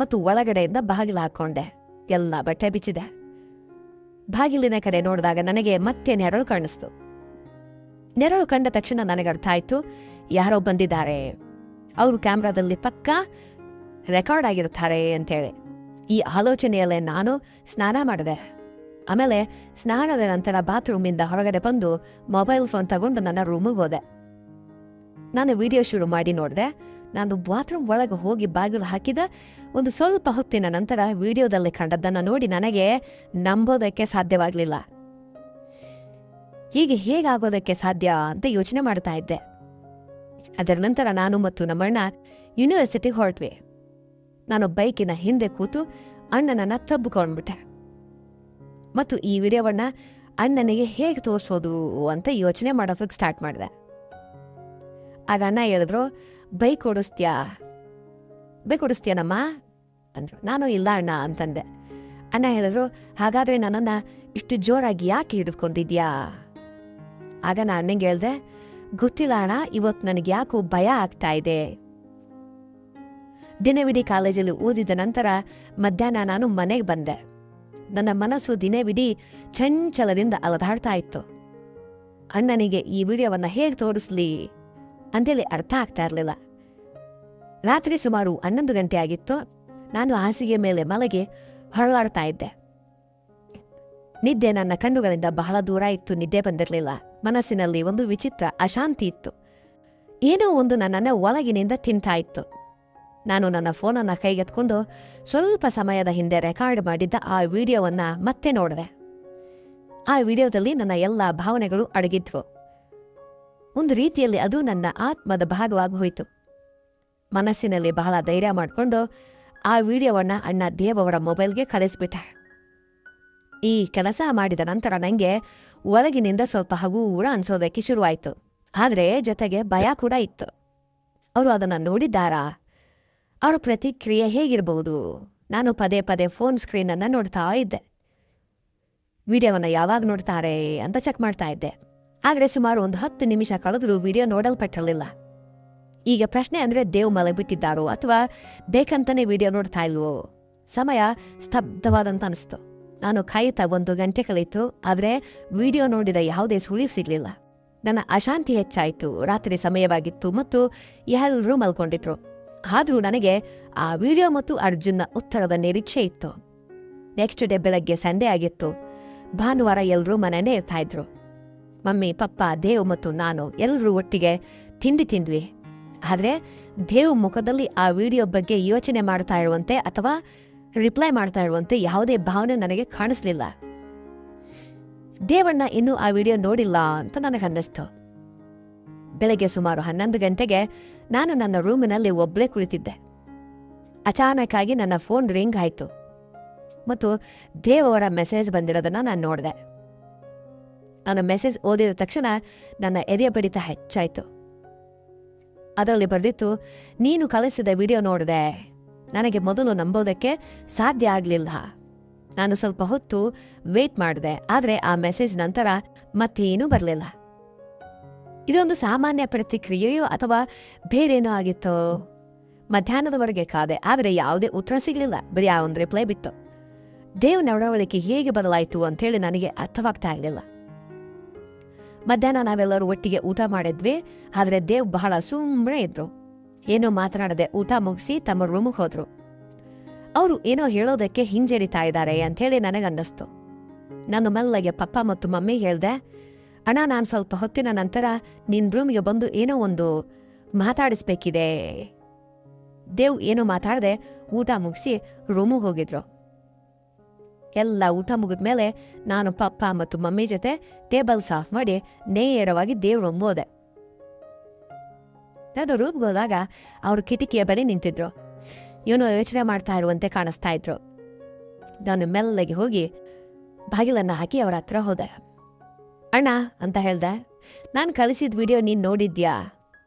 ಮತ್ತು ಒಳಗಡೆಯಿಂದ ಬಾಗಿಲು ಹಾಕ್ಕೊಂಡೆ. ಎಲ್ಲ ಬಟ್ಟೆ ಬಿಚ್ಚಿದೆ. ಬಾಗಿಲಿನ ಕಡೆ ನೋಡಿದಾಗ ನನಗೆ ಮತ್ತೆ ನೆರಳು ಕಾಣಿಸ್ತು. ನೆರಳು ಕಂಡ ತಕ್ಷಣ ನನಗೆ ಅರ್ಥ ಆಯಿತು, ಯಾರೋ ಬಂದಿದ್ದಾರೆ, ಅವರು ಕ್ಯಾಮ್ರಾದಲ್ಲಿ ಪಕ್ಕಾ ರೆಕಾರ್ಡ್ ಆಗಿರ್ತಾರೆ ಅಂತೇಳಿ. ಈ ಆಲೋಚನೆಯಲ್ಲೇ ನಾನು ಸ್ನಾನ ಮಾಡಿದೆ. ಆಮೇಲೆ ಸ್ನಾನದ ನಂತರ ಬಾತ್ರೂಮಿಂದ ಹೊರಗಡೆ ಬಂದು ಮೊಬೈಲ್ ಫೋನ್ ತಗೊಂಡು ನನ್ನ ರೂಮಿಗೆ ಹೋದೆ. ನಾನು ವಿಡಿಯೋ ಶುರು ಮಾಡಿ ನೋಡಿದೆ. ನಾನು ಬಾತ್ರೂಮ್ ಒಳಗೆ ಹೋಗಿ ಬಾಗಿಲು ಹಾಕಿದ ಒಂದು ಸ್ವಲ್ಪ ಹೊತ್ತಿನ ನಂತರ ವಿಡಿಯೋದಲ್ಲಿ ಕಂಡದ್ದನ್ನು ನೋಡಿ ನನಗೆ ನಂಬೋದಕ್ಕೆ ಸಾಧ್ಯವಾಗಲಿಲ್ಲ. ಹೀಗೆ ಹೇಗಾಗೋದಕ್ಕೆ ಸಾಧ್ಯ ಅಂತ ಯೋಚನೆ ಮಾಡ್ತಾ ಇದ್ದೆ. ಅದರ ನಂತರ ನಾನು ಮತ್ತು ನಮ್ಮಣ್ಣ ಯೂನಿವರ್ಸಿಟಿಗೆ ಹೊರಟ್ವಿ. ನಾನು ಬೈಕಿನ ಹಿಂದೆ ಕೂತು ಅಣ್ಣನನ್ನು ತಬ್ಬಿಕೊಂಡ್ಬಿಟ್ಟೆ ಮತ್ತು ಈ ವಿಡಿಯೋವನ್ನು ಅಣ್ಣನಿಗೆ ಹೇಗೆ ತೋರಿಸೋದು ಅಂತ ಯೋಚನೆ ಮಾಡೋದಕ್ಕೆ ಸ್ಟಾರ್ಟ್ ಮಾಡಿದೆ. ಆಗ ಅಣ್ಣ ಹೇಳಿದ್ರು, ಬೈಕ್ ಓಡಿಸ್ತೀಯನಮ್ಮ ಅಂದರು. ನಾನು ಇಲ್ಲ ಅಣ್ಣ ಅಂತಂದೆ. ಅಣ್ಣ ಹೇಳಿದ್ರು, ಹಾಗಾದರೆ ನನ್ನನ್ನು ಇಷ್ಟು ಜೋರಾಗಿ ಯಾಕೆ ಹಿಡಿದುಕೊಂಡಿದ್ಯಾ? ಆಗ ನಾನು ಅಣ್ಣಂಗೆ ಹೇಳ್ದೆ, ಗೊತ್ತಿಲ್ಲ ಅಣ್ಣ, ಇವತ್ತು ನನಗೆ ಯಾಕೋ ಭಯ ಆಗ್ತಾ ಇದೆ. ದಿನವಿಡೀ ಕಾಲೇಜಲ್ಲಿ ಓದಿದ ನಂತರ ಮಧ್ಯಾಹ್ನ ನಾನು ಮನೆಗೆ ಬಂದೆ. ನನ್ನ ಮನಸ್ಸು ದಿನವಿಡೀ ಚಂಚಲದಿಂದ ಅಲದಾಡ್ತಾ ಇತ್ತು. ಅಣ್ಣನಿಗೆ ಈ ವಿಡಿಯೋವನ್ನು ಹೇಗೆ ತೋರಿಸ್ಲಿ ಅಂತೇಳಿ ಅರ್ಥ ಆಗ್ತಾ ಇರಲಿಲ್ಲ. ರಾತ್ರಿ ಸುಮಾರು 11 ಗಂಟೆ ಆಗಿತ್ತು. ನಾನು ಹಾಸಿಗೆ ಮೇಲೆ ಮಲಗಿ ಹೊರಳಾಡ್ತಾ ಇದ್ದೆ. ನಿದ್ದೆ ನನ್ನ ಕಣ್ಣುಗಳಿಂದ ಬಹಳ ದೂರ ಇತ್ತು. ನಿದ್ದೆ ಬಂದಿರಲಿಲ್ಲ. ಮನಸ್ಸಿನಲ್ಲಿ ಒಂದು ವಿಚಿತ್ರ ಅಶಾಂತಿ ಇತ್ತು. ಏನೋ ಒಂದು ನನ್ನನ್ನು ಒಳಗಿನಿಂದ ತಿಂತಾ ಇತ್ತು. ನಾನು ನನ್ನ ಫೋನನ್ನು ಕೈಗೆತ್ಕೊಂಡು ಸ್ವಲ್ಪ ಸಮಯದ ಹಿಂದೆ ರೆಕಾರ್ಡ್ ಮಾಡಿದ್ದ ಆ ವಿಡಿಯೋವನ್ನು ಮತ್ತೆ ನೋಡಿದೆ. ಆ ವಿಡಿಯೋದಲ್ಲಿ ನನ್ನ ಎಲ್ಲ ಭಾವನೆಗಳು ಅಡಗಿದ್ವು. ಒಂದು ರೀತಿಯಲ್ಲಿ ಅದು ನನ್ನ ಆತ್ಮದ ಭಾಗವಾಗಿ ಹೋಯಿತು. ಮನಸ್ಸಿನಲ್ಲಿ ಬಹಳ ಧೈರ್ಯ ಮಾಡಿಕೊಂಡು ಆ ವಿಡಿಯೋವನ್ನು ಅಣ್ಣ ದೇವ್ ಅವರ ಮೊಬೈಲ್ಗೆ ಕಳಿಸ್ಬಿಟ್ಟೆ. ಈ ಕೆಲಸ ಮಾಡಿದ ನಂತರ ನನಗೆ ಒಳಗಿನಿಂದ ಸ್ವಲ್ಪ ಹಗೂರ ಅನ್ಸೋದಕ್ಕೆ ಶುರುವಾಯಿತು. ಆದರೆ ಜೊತೆಗೆ ಭಯ ಕೂಡ ಇತ್ತು. ಅವರು ಅದನ್ನು ನೋಡಿದ್ದಾರಾ? ಅವರ ಪ್ರತಿಕ್ರಿಯೆ ಹೇಗಿರಬಹುದು? ನಾನು ಪದೇ ಪದೇ ಫೋನ್ ಸ್ಕ್ರೀನನ್ನು ನೋಡ್ತಾ ಇದ್ದೆ. ವಿಡಿಯೋವನ್ನು ಯಾವಾಗ ನೋಡ್ತಾರೆ ಅಂತ ಚೆಕ್ ಮಾಡ್ತಾ ಇದ್ದೆ. ಆದರೆ ಸುಮಾರು ಒಂದು 10 ನಿಮಿಷ ಕಳೆದರೂ ವಿಡಿಯೋ ನೋಡಲ್ಪಟ್ಟಿರಲಿಲ್ಲ. ಈಗ ಪ್ರಶ್ನೆ ಅಂದರೆ ದೇವ್ ಮಲಗಿಬಿಟ್ಟಿದ್ದಾರೋ ಅಥವಾ ಬೇಕಂತಲೇ ವಿಡಿಯೋ ನೋಡ್ತಾ ಇಲ್ವೋ? ಸಮಯ ಸ್ತಬ್ಧವಾದಂತ ಅನಿಸ್ತು. ನಾನು ಕಾಯುತ್ತಾ 1 ಗಂಟೆ ಕಳೀತು. ಆದರೆ ವಿಡಿಯೋ ನೋಡಿದ ಯಾವುದೇ ಸುಳಿವು ಸಿಗಲಿಲ್ಲ. ನನ್ನ ಅಶಾಂತಿ ಹೆಚ್ಚಾಯಿತು. ರಾತ್ರಿ ಸಮಯವಾಗಿತ್ತು ಮತ್ತು ಎಲ್ಲರೂ ಮಲ್ಕೊಂಡಿದ್ರು. ಆದರೂ ನನಗೆ ಆ ವಿಡಿಯೋ ಮತ್ತು ಅರ್ಜುನ್ನ ಉತ್ತರದ ನಿರೀಕ್ಷೆ ಇತ್ತು. ನೆಕ್ಸ್ಟ್ ಡೇ ಬೆಳಗ್ಗೆ ಸಂಡೇ ಆಗಿತ್ತು. ಭಾನುವಾರ ಎಲ್ಲರೂ ಮನೆಯೇ ಇರ್ತಾ ಇದ್ರು. ಮಮ್ಮಿ, ಪಪ್ಪ, ದೇವ್ ಮತ್ತು ನಾನು ಎಲ್ಲರೂ ಒಟ್ಟಿಗೆ ತಿಂದ್ವಿ. ಆದರೆ ದೇವ್ ಮುಖದಲ್ಲಿ ಆ ವಿಡಿಯೋ ಬಗ್ಗೆ ಯೋಚನೆ ಮಾಡ್ತಾ ಇರುವಂತೆ ಅಥವಾ ರಿಪ್ಲೈ ಮಾಡ್ತಾ ಇರುವಂತೆ ಯಾವುದೇ ಭಾವನೆ ನನಗೆ ಕಾಣಿಸ್ಲಿಲ್ಲ. ದೇವಣ್ಣ ಇನ್ನೂ ಆ ವಿಡಿಯೋ ನೋಡಿಲ್ಲ ಅಂತ ನನಗನ್ನಿಸ್ತು. ಬೆಳಗ್ಗೆ ಸುಮಾರು 11 ಗಂಟೆಗೆ ನಾನು ನನ್ನ ರೂಮಿನಲ್ಲಿ ಒಬ್ಬಳೇ ಕುಳಿತಿದ್ದೆ. ಅಚಾನಕ್ಕಾಗಿ ನನ್ನ ಫೋನ್ ರಿಂಗ್ ಆಯಿತು ಮತ್ತು ದೇವ್ ಅವರ ಮೆಸೇಜ್ ಬಂದಿರೋದನ್ನು ನಾನು ನೋಡಿದೆ. ನಾನು ಮೆಸೇಜ್ ಓದಿದ ತಕ್ಷಣ ನನ್ನ ಎದೆಯ ಬಡಿತ ಹೆಚ್ಚಾಯಿತು. ಅದರಲ್ಲಿ ಬರೆದಿತ್ತು, ನೀನು ಕಳಿಸಿದ ವಿಡಿಯೋ ನೋಡಿದೆ. ನನಗೆ ಮೊದಲು ನಂಬೋದಕ್ಕೆ ಸಾಧ್ಯ ಆಗಲಿಲ್ಲ. ನಾನು ಸ್ವಲ್ಪ ಹೊತ್ತು ವೇಟ್ ಮಾಡಿದೆ. ಆದರೆ ಆ ಮೆಸೇಜ್ ನಂತರ ಮತ್ತೇನೂ ಬರಲಿಲ್ಲ. ಇದೊಂದು ಸಾಮಾನ್ಯ ಪ್ರತಿಕ್ರಿಯೆಯೋ ಅಥವಾ ಬೇರೇನೋ ಆಗಿತ್ತೋ? ಮಧ್ಯಾಹ್ನದವರೆಗೆ ಕಾದೆ. ಆದರೆ ಯಾವುದೇ ಉತ್ತರ ಸಿಗಲಿಲ್ಲ. ಬರೀ ಆ ಒಂದು ರಿಪ್ಲೈ ಬಿತ್ತು. ದೇವ್ ನಡವಳಿಕೆ ಹೇಗೆ ಬದಲಾಯಿತು ಅಂತೇಳಿ ನನಗೆ ಅರ್ಥವಾಗ್ತಾ ಇರಲಿಲ್ಲ. ಮಧ್ಯಾಹ್ನ ನಾವೆಲ್ಲರೂ ಒಟ್ಟಿಗೆ ಊಟ ಮಾಡಿದ್ವಿ. ಆದರೆ ದೇವ್ ಬಹಳ ಸುಮ್ಮನೆ ಇದ್ರು. ಏನೋ ಮಾತನಾಡದೆ ಊಟ ಮುಗಿಸಿ ತಮ್ಮ ರೂಮಿಗೆ ಹೋದ್ರು. ಅವರು ಏನೋ ಹೇಳೋದಕ್ಕೆ ಹಿಂಜರಿತಾ ಇದ್ದಾರೆ ಅಂಥೇಳಿ ನನಗನ್ನಿಸ್ತು. ನಾನು ಮೆಲ್ಲಗೆ ಪಪ್ಪ ಮತ್ತು ಮಮ್ಮಿ ಹೇಳ್ದೆ, ಅಣ್ಣ, ನಾನು ಸ್ವಲ್ಪ ಹೊತ್ತಿನ ನಂತರ ನಿನ್ನ ರೂಮಿಗೆ ಬಂದು ಏನೋ ಒಂದು ಮಾತಾಡಿಸ್ಬೇಕಿದೆ. ದೇವ್ ಏನೋ ಮಾತಾಡದೆ ಊಟ ಮುಗಿಸಿ ರೂಮಿಗೆ ಹೋಗಿದ್ರು. ಎಲ್ಲ ಊಟ ಮುಗಿದ್ಮೇಲೆ ನಾನು ಪಪ್ಪ ಮತ್ತು ಮಮ್ಮಿ ಜೊತೆ ಟೇಬಲ್ ಸಾಫ್ ಮಾಡಿ ನೇರವಾಗಿ ದೇವ್ ರೂಮ್ಗೆ ಹೋದೆ. ನಾನು ರೂಮ್ಗೆ ಹೋದಾಗ ಅವರು ಕಿಟಕಿಯ ಬಳಿ ನಿಂತಿದ್ರು. ಏನೋ ಯೋಚನೆ ಮಾಡ್ತಾ ಇರುವಂತೆ ಕಾಣಿಸ್ತಾ ಇದ್ರು. ನಾನು ಮೆಲ್ಲಗೆ ಹೋಗಿ ಬಾಗಿಲನ್ನು ಹಾಕಿ ಅವರ ಹತ್ರ ಹೋದೆ. ಅಣ್ಣ ಅಂತ ಹೇಳ್ದೆ, ನಾನು ಕಳಿಸಿದ ವಿಡಿಯೋ ನೀನು ನೋಡಿದ್ಯಾ?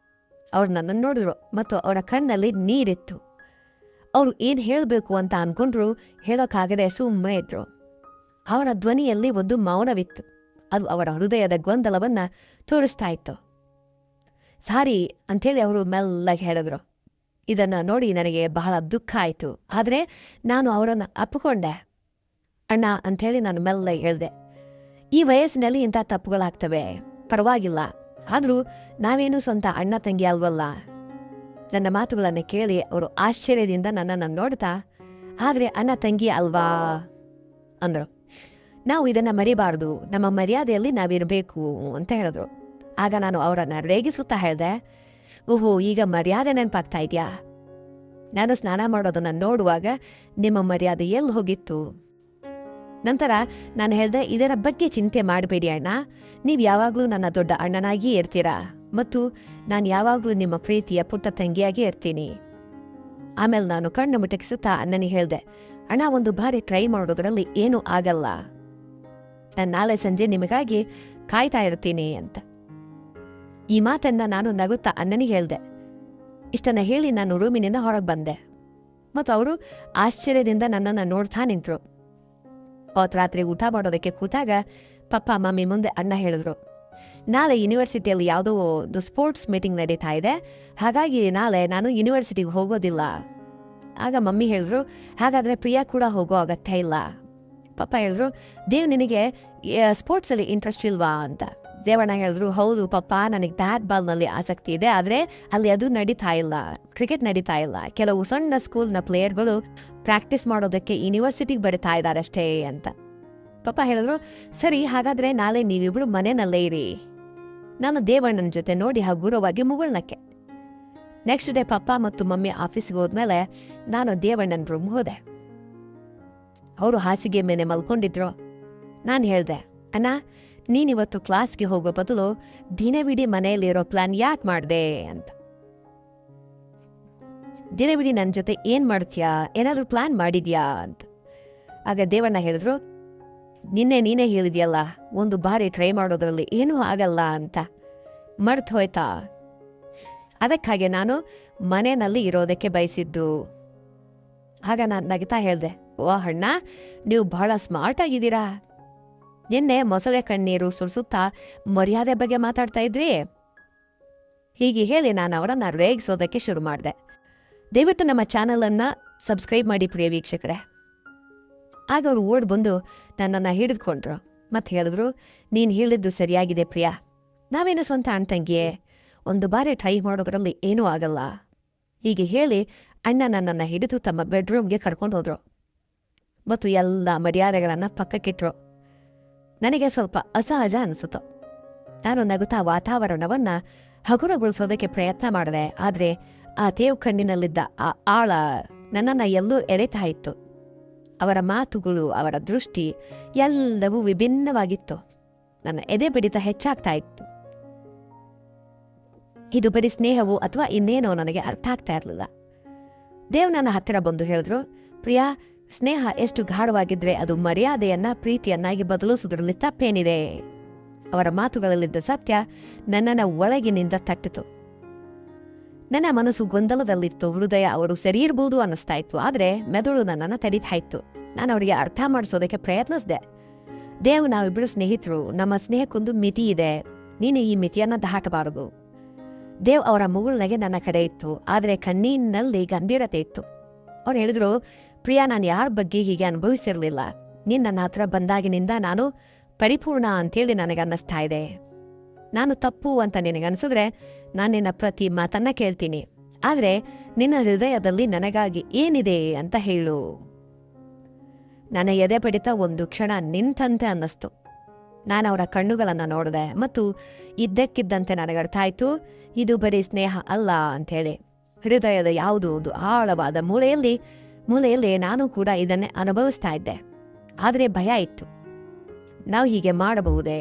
ಅವ್ರು ನನ್ನನ್ನು ನೋಡಿದ್ರು ಮತ್ತು ಅವರ ಕಣ್ಣಲ್ಲಿ ನೀರಿತ್ತು. ಅವರು ಏನು ಹೇಳಬೇಕು ಅಂತ ಅಂದ್ಕೊಂಡ್ರು ಹೇಳೋಕ್ಕಾಗದೆ ಸುಮ್ಮನೆ ಇದ್ರು. ಅವರ ಧ್ವನಿಯಲ್ಲಿ ಒಂದು ಮೌನವಿತ್ತು. ಅದು ಅವರ ಹೃದಯದ ಗೊಂದಲವನ್ನು ತೋರಿಸ್ತಾ ಇತ್ತು. ಸಾರಿ ಅಂಥೇಳಿ ಅವರು ಮೆಲ್ಲಗೆ ಹೇಳಿದ್ರು. ಇದನ್ನು ನೋಡಿ ನನಗೆ ಬಹಳ ದುಃಖ ಆಯಿತು. ಆದರೆ ನಾನು ಅವರನ್ನು ಅಪ್ಪಿಕೊಂಡೆ. ಅಣ್ಣ ಅಂಥೇಳಿ ನಾನು ಮೆಲ್ಲಗೆ ಹೇಳಿದೆ, ಈ ವಯಸ್ಸಿನಲ್ಲಿ ಇಂಥ ತಪ್ಪುಗಳಾಗ್ತವೆ, ಪರವಾಗಿಲ್ಲ. ಆದರೂ ನಾವೇನು ಸ್ವಂತ ಅಣ್ಣ ತಂಗಿ ಅಲ್ವಲ್ಲ. ನನ್ನ ಮಾತುಗಳನ್ನು ಕೇಳಿ ಅವರು ಆಶ್ಚರ್ಯದಿಂದ ನನ್ನನ್ನು ನೋಡ್ತಾ, ಆದರೆ ಅಣ್ಣ ತಂಗಿ ಅಲ್ವಾ ಅಂದರು. ನಾವು ಇದನ್ನು ಮರಿಬಾರ್ದು, ನಮ್ಮ ಮರ್ಯಾದೆಯಲ್ಲಿ ನಾವಿರಬೇಕು ಅಂತ ಹೇಳಿದ್ರು. ಆಗ ನಾನು ಅವರನ್ನು ರೇಗಿಸುತ್ತಾ ಹೇಳಿದೆ, ಓಹೋ, ಈಗ ಮರ್ಯಾದೆ ನೆನಪಾಗ್ತಾ ಇದೆಯಾ? ನಾನು ಸ್ನಾನ ಮಾಡೋದನ್ನು ನೋಡುವಾಗ ನಿಮ್ಮ ಮರ್ಯಾದೆ ಎಲ್ಲಿ ಹೋಗಿತ್ತು? ನಂತರ ನಾನು ಹೇಳಿದೆ, ಇದರ ಬಗ್ಗೆ ಚಿಂತೆ ಮಾಡಬೇಡಿ ಅಣ್ಣ, ನೀವು ಯಾವಾಗಲೂ ನನ್ನ ದೊಡ್ಡ ಅಣ್ಣನಾಗಿಯೇ ಇರ್ತೀರಾ ಮತ್ತು ನಾನು ಯಾವಾಗಲೂ ನಿಮ್ಮ ಪ್ರೀತಿಯ ಪುಟ್ಟ ತಂಗಿಯಾಗಿ ಇರ್ತೀನಿ. ಆಮೇಲೆ ನಾನು ಕಣ್ಣು ಮಿಟಕಿಸುತ್ತಾ ಅಣ್ಣನಿಗೆ ಹೇಳಿದೆ, ಅಣ್ಣ, ಒಂದು ಬಾರಿ ಟ್ರೈ ಮಾಡೋದ್ರಲ್ಲಿ ಏನೂ ಆಗಲ್ಲ. ನಾನು ನಾಳೆ ಸಂಜೆ ನಿಮಗಾಗಿ ಕಾಯ್ತಾ ಇರ್ತೀನಿ ಅಂತ. ಈ ಮಾತನ್ನ ನಾನು ನಗುತ್ತಾ ಅಣ್ಣನಿಗೆ ಹೇಳಿದೆ. ಇಷ್ಟನ್ನ ಹೇಳಿ ನಾನು ರೂಮಿನಿಂದ ಹೊರಗೆ ಬಂದೆ ಮತ್ತು ಅವರು ಆಶ್ಚರ್ಯದಿಂದ ನನ್ನನ್ನು ನೋಡ್ತಾ ನಿಂತರು. ಅವತ್ತು ರಾತ್ರಿ ಊಟ ಮಾಡೋದಕ್ಕೆ ಕೂತಾಗ ಪಪ್ಪ ಮಮ್ಮಿ ಮುಂದೆ ಅಣ್ಣ ಹೇಳಿದ್ರು, ನಾಳೆ ಯೂನಿವರ್ಸಿಟಿಯಲ್ಲಿ ಯಾವುದೋ ಒಂದು ಸ್ಪೋರ್ಟ್ಸ್ ಮೀಟಿಂಗ್ ನಡೀತಾ ಇದೆ, ಹಾಗಾಗಿ ನಾಳೆ ನಾನು ಯೂನಿವರ್ಸಿಟಿಗೆ ಹೋಗೋದಿಲ್ಲ. ಆಗ ಮಮ್ಮಿ ಹೇಳಿದ್ರು, ಹಾಗಾದರೆ ಪ್ರಿಯಾ ಕೂಡ ಹೋಗೋ ಅಗತ್ಯ ಇಲ್ಲ. ಪಪ್ಪ ಹೇಳಿದ್ರು, ದೇವ್ ನಿನಗೆ ಸ್ಪೋರ್ಟ್ಸಲ್ಲಿ ಇಂಟ್ರೆಸ್ಟ್ ಇಲ್ವಾ ಅಂತ. ದೇವಣ್ಣ ಹೇಳಿದ್ರು, ಹೌದು ಪಪ್ಪ, ನನಗೆ ಬ್ಯಾಟ್ ಬಾಲ್ನಲ್ಲಿ ಆಸಕ್ತಿ ಇದೆ, ಆದರೆ ಅಲ್ಲಿ ಅದು ನಡೀತಾ ಇಲ್ಲ, ಕ್ರಿಕೆಟ್ ನಡೀತಾ ಇಲ್ಲ. ಕೆಲವು ಸಣ್ಣ ಸ್ಕೂಲ್ನ ಪ್ಲೇಯರ್ಗಳು ಪ್ರಾಕ್ಟೀಸ್ ಮಾಡೋದಕ್ಕೆ ಯೂನಿವರ್ಸಿಟಿಗೆ ಬರಿತಾ ಇದ್ದಾರೆ ಅಷ್ಟೇ ಅಂತ. ಪಪ್ಪ ಹೇಳಿದ್ರು, ಸರಿ, ಹಾಗಾದರೆ ನಾಳೆ ನೀವಿಬ್ರು ಮನೆಯಲ್ಲೇ ಇರಿ. ನಾನು ದೇವಣ್ಣನ ಜೊತೆ ನೋಡಿ ಹಗುರವಾಗಿ ಮುಗುಳ್ನಕ್ಕೆ. ನೆಕ್ಸ್ಟ್ ಡೇ ಪಪ್ಪ ಮತ್ತು ಮಮ್ಮಿ ಆಫೀಸ್ಗೆ ಹೋದ್ಮೇಲೆ ನಾನು ದೇವಣ್ಣನ ರೂಮ್ ಹೋದೆ. ಅವರು ಹಾಸಿಗೆ ಮೇಲೆ ಮಲ್ಕೊಂಡಿದ್ರು. ನಾನು ಹೇಳ್ದೆ, ಅಣ್ಣ, ನೀನಿವತ್ತು ಕ್ಲಾಸ್ಗೆ ಹೋಗೋ ಬದಲು ದಿನವಿಡೀ ಮನೆಯಲ್ಲಿರೋ ಪ್ಲಾನ್ ಯಾಕೆ ಮಾಡಿದೆ ಅಂತ. ದಿನವಿಡೀ ನನ್ನ ಜೊತೆ ಏನು ಮಾಡ್ತೀಯಾ, ಏನಾದರೂ ಪ್ಲಾನ್ ಮಾಡಿದ್ಯಾ ಅಂತ. ಆಗ ದೇವಣ್ಣ ಹೇಳಿದ್ರು, ನೀನೇ ಹೇಳಿದ್ಯಲ್ಲ, ಒಂದು ಬಾರಿ ಟ್ರೈ ಮಾಡೋದ್ರಲ್ಲಿ ಏನೂ ಆಗಲ್ಲ ಅಂತ, ಮರ್ತು ಹೋಯ್ತಾ? ಅದಕ್ಕಾಗಿ ನಾನು ಮನೆಯಲ್ಲಿ ಇರೋದಕ್ಕೆ ಬಯಸಿದ್ದು. ಆಗ ನಾನು ನಗಿತಾ ಹೇಳ್ದೆ, ಓ ಅಣ್ಣ, ನೀವು ಬಹಳ ಸ್ಮಾರ್ಟ್ ಆಗಿದ್ದೀರಾ. ನಿನ್ನೆ ಮೊಸಳೆ ಕಣ್ಣೀರು ಸುರಿಸುತ್ತಾ ಮರ್ಯಾದೆ ಬಗ್ಗೆ ಮಾತಾಡ್ತಾ ಇದ್ರಿ. ಹೀಗೆ ಹೇಳಿ ನಾನು ಅವರನ್ನು ರೇಗಿಸೋದಕ್ಕೆ ಶುರು ಮಾಡಿದೆ. ದಯವಿಟ್ಟು ನಮ್ಮ ಚಾನಲನ್ನು ಸಬ್ಸ್ಕ್ರೈಬ್ ಮಾಡಿ ಪ್ರಿಯ ವೀಕ್ಷಕರೇ. ಆಗ ಅವರು ಓಡ್ ಬಂದು ನನ್ನನ್ನು ಹಿಡಿದುಕೊಂಡ್ರು ಮತ್ತು ಹೇಳಿದ್ರು, ನೀನು ಹೇಳಿದ್ದು ಸರಿಯಾಗಿದೆ ಪ್ರಿಯಾ, ನಾವೇನು ಸ್ವಂತ ಅಣ್ತಂಗಿಯೇ, ಒಂದು ಬಾರಿ ಟ್ರೈ ಮಾಡೋದ್ರಲ್ಲಿ ಏನೂ ಆಗಲ್ಲ. ಹೀಗೆ ಹೇಳಿ ಅಣ್ಣ ನನ್ನನ್ನು ಹಿಡಿದು ತಮ್ಮ ಬೆಡ್ರೂಮ್ಗೆ ಕರ್ಕೊಂಡು ಹೋದ್ರು ಮತ್ತು ಎಲ್ಲ ಮರ್ಯಾದೆಗಳನ್ನು ಪಕ್ಕಕ್ಕಿಟ್ರು. ನನಗೆ ಸ್ವಲ್ಪ ಅಸಹಜ ಅನಿಸಿತು. ನಾನು ನಗುತ್ತಾ ವಾತಾವರಣವನ್ನು ಹಗುರಗೊಳಿಸೋದಕ್ಕೆ ಪ್ರಯತ್ನ ಮಾಡಿದೆ, ಆದರೆ ಆ ತೇವ್ ಕಣ್ಣಿನಲ್ಲಿದ್ದ ಆ ಆಳ ನನ್ನನ್ನು ಎಲ್ಲೂ ಎಳೆತಾ ಇತ್ತು. ಅವರ ಮಾತುಗಳು, ಅವರ ದೃಷ್ಟಿ ಎಲ್ಲವೂ ವಿಭಿನ್ನವಾಗಿತ್ತು. ನನ್ನ ಎದೆ ಬಡಿತ ಹೆಚ್ಚಾಗ್ತಾ ಇತ್ತು. ಇದು ಬರೀ ಸ್ನೇಹವು ಅಥವಾ ಇನ್ನೇನೋ ನನಗೆ ಅರ್ಥ ಆಗ್ತಾ ಇರಲಿಲ್ಲ. ದೇವ್ ನನ್ನ ಹತ್ತಿರ ಬಂದು ಹೇಳಿದ್ರು, ಪ್ರಿಯಾ, ಸ್ನೇಹ ಎಷ್ಟು ಗಾಢವಾಗಿದ್ರೆ ಅದು ಮರ್ಯಾದೆಯನ್ನ ಪ್ರೀತಿಯನ್ನಾಗಿ ಬದಲಿಸೋದ್ರಲ್ಲಿ ತಪ್ಪೇನಿದೆ. ಅವರ ಮಾತುಗಳಲ್ಲಿದ್ದ ಸತ್ಯ ನನ್ನನ್ನು ಒಳಗಿನಿಂದ ತಟ್ಟಿತು. ನನ್ನ ಮನಸ್ಸು ಗೊಂದಲದಲ್ಲಿತ್ತು. ಹೃದಯ ಅವರು ಸರಿ ಇರ್ಬೋದು ಅನ್ನಿಸ್ತಾ ಇತ್ತು, ಆದರೆ ಮೆದುಳು ನನ್ನನ್ನು ತಡೀತಾ ಇತ್ತು. ನಾನು ಅವರಿಗೆ ಅರ್ಥ ಮಾಡಿಸೋದಕ್ಕೆ ಪ್ರಯತ್ನಿಸಿದೆ. ದೇವ್, ನಾವಿಬ್ಬರು ಸ್ನೇಹಿತರು, ನಮ್ಮ ಸ್ನೇಹಕ್ಕೊಂದು ಮಿತಿ ಇದೆ, ನೀನು ಈ ಮಿತಿಯನ್ನು ದಾಟಬಾರದು. ದೇವ್ ಅವರ ಮುಗುಳ್ನಗೆ ನನ್ನ ಕಡೆ ಇತ್ತು, ಆದರೆ ಕಣ್ಣಿನಲ್ಲಿ ಗಂಭೀರತೆ ಇತ್ತು. ಅವ್ರು ಹೇಳಿದ್ರು, ಪ್ರಿಯಾ, ನಾನು ಯಾರ ಬಗ್ಗೆ ಹೀಗೆ ಅನುಭವಿಸಿರಲಿಲ್ಲ. ನೀನು ನನ್ನ ಹತ್ರ ಬಂದಾಗಿನಿಂದ ನಾನು ಪರಿಪೂರ್ಣ ಅಂತೇಳಿ ನನಗನ್ನಿಸ್ತಾ ಇದೆ. ನಾನು ತಪ್ಪು ಅಂತ ನಿನಗನ್ಸಿದ್ರೆ ನಾನು ನಿನ್ನ ಪ್ರತಿ ಮಾತನ್ನ ಕೇಳ್ತೀನಿ, ಆದರೆ ನಿನ್ನ ಹೃದಯದಲ್ಲಿ ನನಗಾಗಿ ಏನಿದೆ ಅಂತ ಹೇಳು. ನನ್ನ ಎದೆ ಬಡಿತ ಒಂದು ಕ್ಷಣ ನಿಂತಂತೆ ಅನ್ನಿಸ್ತು. ನಾನು ಅವರ ಕಣ್ಣುಗಳನ್ನು ನೋಡಿದೆ ಮತ್ತು ಇದ್ದಕ್ಕಿದ್ದಂತೆ ನನಗರ್ಥ ಆಯ್ತು, ಇದು ಬರೀ ಸ್ನೇಹ ಅಲ್ಲ ಅಂಥೇಳಿ. ಹೃದಯದ ಯಾವುದೋ ಒಂದು ಆಳವಾದ ಮೂಲೆಯಲ್ಲಿ ನಾನು ಕೂಡ ಇದನ್ನೇ ಅನುಭವಿಸ್ತಾ ಇದ್ದೆ. ಆದರೆ ಭಯ ಇತ್ತು. ನಾವು ಹೀಗೆ ಮಾಡಬಹುದೇ?